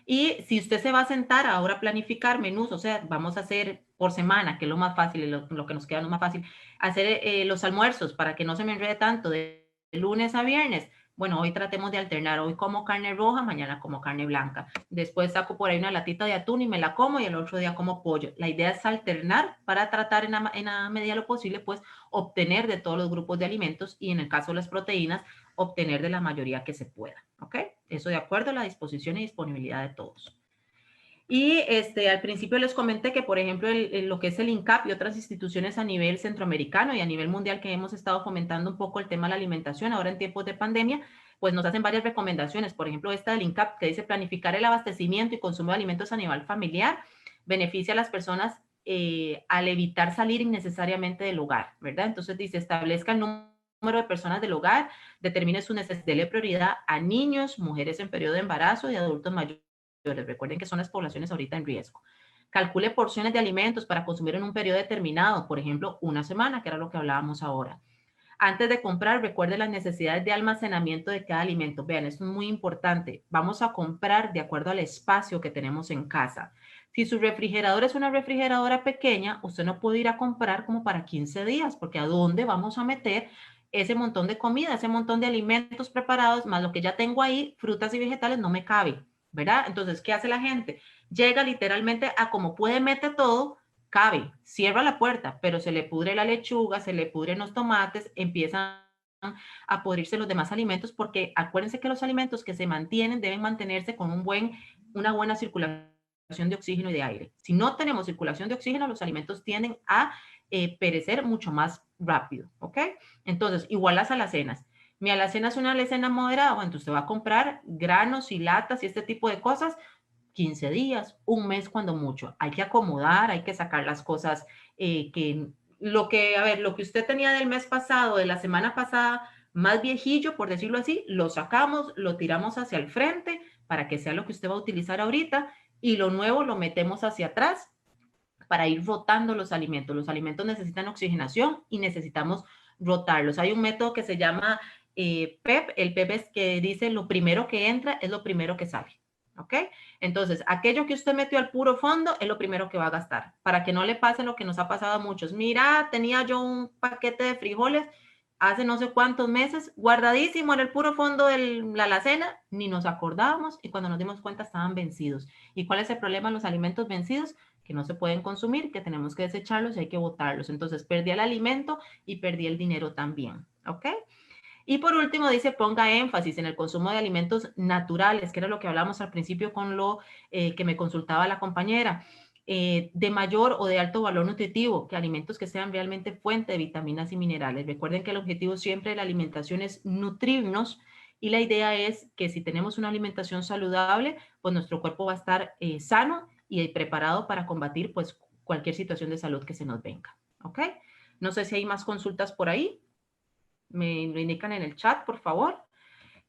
Y si usted se va a sentar ahora a planificar menús, o sea, vamos a hacer por semana, que es lo más fácil, lo que nos queda lo más fácil, hacer los almuerzos para que no se me enrede tanto de lunes a viernes. Bueno, hoy tratemos de alternar, hoy como carne roja, mañana como carne blanca. Después saco por ahí una latita de atún y me la como y el otro día como pollo. La idea es alternar para tratar en la medida de lo posible, pues, obtener de todos los grupos de alimentos y en el caso de las proteínas, obtener de la mayoría que se pueda, ¿ok? Eso de acuerdo a la disposición y disponibilidad de todos. Y al principio les comenté que, por ejemplo, lo que es el INCAP y otras instituciones a nivel centroamericano y a nivel mundial que hemos estado fomentando un poco el tema de la alimentación ahora en tiempos de pandemia, pues nos hacen varias recomendaciones. Por ejemplo, esta del INCAP que dice planificar el abastecimiento y consumo de alimentos a nivel familiar beneficia a las personas al evitar salir innecesariamente del hogar, ¿verdad? Entonces dice, establezca el número de personas del hogar, determine su necesidad, de prioridad a niños, mujeres en periodo de embarazo y adultos mayores. Recuerden que son las poblaciones ahorita en riesgo. Calcule porciones de alimentos para consumir en un periodo determinado, por ejemplo, una semana, que era lo que hablábamos ahora. Antes de comprar, recuerde las necesidades de almacenamiento de cada alimento. Vean, esto es muy importante. Vamos a comprar de acuerdo al espacio que tenemos en casa. Si su refrigerador es una refrigeradora pequeña, usted no puede ir a comprar como para 15 días, porque ¿a dónde vamos a meter ese montón de comida, ese montón de alimentos preparados, más lo que ya tengo ahí, frutas y vegetales, no me cabe, ¿verdad? Entonces, ¿qué hace la gente? Llega literalmente a como puede, mete todo, cabe, cierra la puerta, pero se le pudre la lechuga, se le pudren los tomates, empiezan a pudrirse los demás alimentos, porque acuérdense que los alimentos que se mantienen deben mantenerse con una buena circulación de oxígeno y de aire. Si no tenemos circulación de oxígeno, los alimentos tienden a perecer mucho más rápido, ¿ok? Entonces, igual las alacenas. Mi alacena es una alacena moderada, bueno, entonces usted va a comprar granos y latas y este tipo de cosas, 15 días, un mes cuando mucho. Hay que acomodar, hay que sacar las cosas lo que usted tenía del mes pasado, de la semana pasada, más viejillo, por decirlo así, lo sacamos, lo tiramos hacia el frente para que sea lo que usted va a utilizar ahorita y lo nuevo lo metemos hacia atrás para ir rotando los alimentos. Los alimentos necesitan oxigenación y necesitamos rotarlos. Hay un método que se llama PEP. El PEP es que dice lo primero que entra es lo primero que sale. ¿ok? Entonces, aquello que usted metió al puro fondo es lo primero que va a gastar, para que no le pase lo que nos ha pasado a muchos. Mira, tenía yo un paquete de frijoles hace no sé cuántos meses, guardadísimo en el puro fondo de la alacena, ni nos acordábamos y cuando nos dimos cuenta estaban vencidos. ¿Y cuál es el problema de los alimentos vencidos? Que no se pueden consumir, que tenemos que desecharlos y hay que botarlos. Entonces, perdí el alimento y perdí el dinero también, ¿ok? Y por último, dice, ponga énfasis en el consumo de alimentos naturales, que era lo que hablamos al principio con lo que me consultaba la compañera, de mayor o de alto valor nutritivo, que alimentos que sean realmente fuente de vitaminas y minerales. Recuerden que el objetivo siempre de la alimentación es nutrirnos y la idea es que si tenemos una alimentación saludable, pues nuestro cuerpo va a estar sano y preparado para combatir pues cualquier situación de salud que se nos venga. ¿Ok? No sé si hay más consultas por ahí. Me lo indican en el chat, por favor.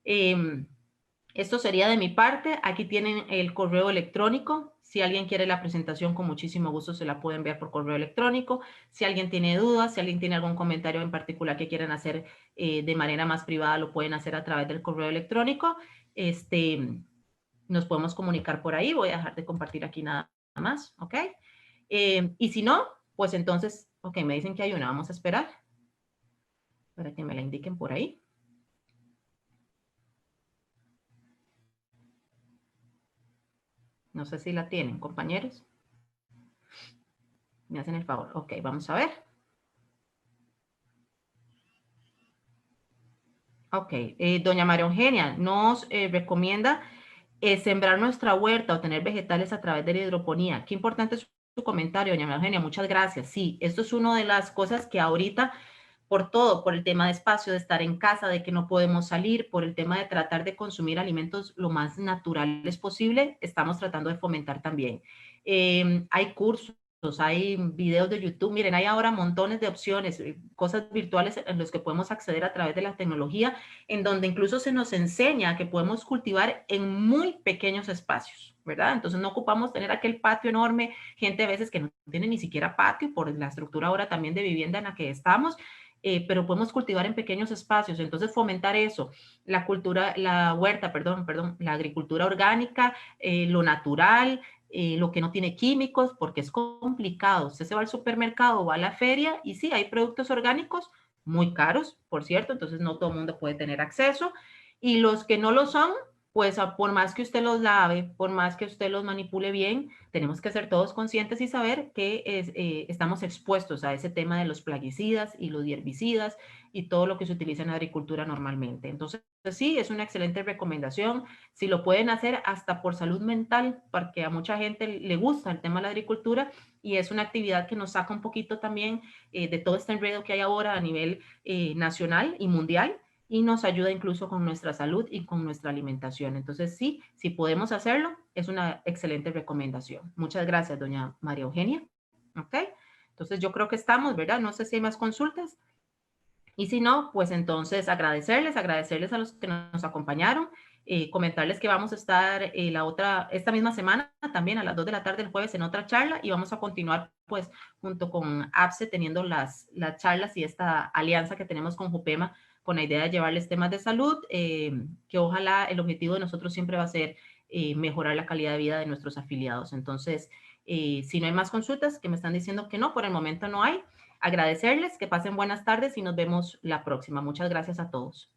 Esto sería de mi parte. Aquí tienen el correo electrónico. Si alguien quiere la presentación, con muchísimo gusto se la puede enviar por correo electrónico. Si alguien tiene dudas, si alguien tiene algún comentario en particular que quieran hacer de manera más privada, lo pueden hacer a través del correo electrónico. Nos podemos comunicar por ahí. Voy a dejar de compartir aquí nada más, ¿ok? Y si no, pues entonces, ok, me dicen que hay una. Vamos a esperar para que me la indiquen por ahí. No sé si la tienen, compañeros. Me hacen el favor. Ok, vamos a ver. Ok, doña María Eugenia nos recomienda sembrar nuestra huerta o tener vegetales a través de la hidroponía. Qué importante es su comentario, doña María Eugenia. Muchas gracias. Sí, esto es una de las cosas que ahorita, por todo, por el tema de espacio, de estar en casa, de que no podemos salir, por el tema de tratar de consumir alimentos lo más naturales posible, estamos tratando de fomentar también. Hay cursos, hay videos de YouTube, miren, hay ahora montones de opciones, cosas virtuales en los que podemos acceder a través de la tecnología, en donde incluso se nos enseña que podemos cultivar en muy pequeños espacios, ¿verdad? Entonces no ocupamos tener aquel patio enorme, gente a veces que no tiene ni siquiera patio por la estructura ahora también de vivienda en la que estamos, pero podemos cultivar en pequeños espacios, entonces fomentar eso, la cultura, la huerta, perdón, la agricultura orgánica, lo natural, lo que no tiene químicos, porque es complicado. Usted se va al supermercado o va a la feria y sí, hay productos orgánicos muy caros, por cierto, entonces no todo el mundo puede tener acceso. Y los que no lo son, pues por más que usted los lave, por más que usted los manipule bien, tenemos que ser todos conscientes y saber que estamos expuestos a ese tema de los plaguicidas y los herbicidas y todo lo que se utiliza en la agricultura normalmente. Entonces, sí, es una excelente recomendación. Si lo pueden hacer hasta por salud mental, porque a mucha gente le gusta el tema de la agricultura y es una actividad que nos saca un poquito también de todo este enredo que hay ahora a nivel nacional y mundial y nos ayuda incluso con nuestra salud y con nuestra alimentación. Entonces, sí, si podemos hacerlo, es una excelente recomendación. Muchas gracias, doña María Eugenia. ¿Ok? Entonces, yo creo que estamos, ¿verdad? No sé si hay más consultas. Y si no, pues entonces agradecerles a los que nos acompañaron, comentarles que vamos a estar esta misma semana también a las 2 de la tarde el jueves en otra charla y vamos a continuar pues junto con APSE teniendo las charlas y esta alianza que tenemos con JUPEMA con la idea de llevarles temas de salud, que ojalá el objetivo de nosotros siempre va a ser mejorar la calidad de vida de nuestros afiliados. Entonces, si no hay más consultas, que me están diciendo que no, por el momento no hay, agradecerles, que pasen buenas tardes y nos vemos la próxima. Muchas gracias a todos.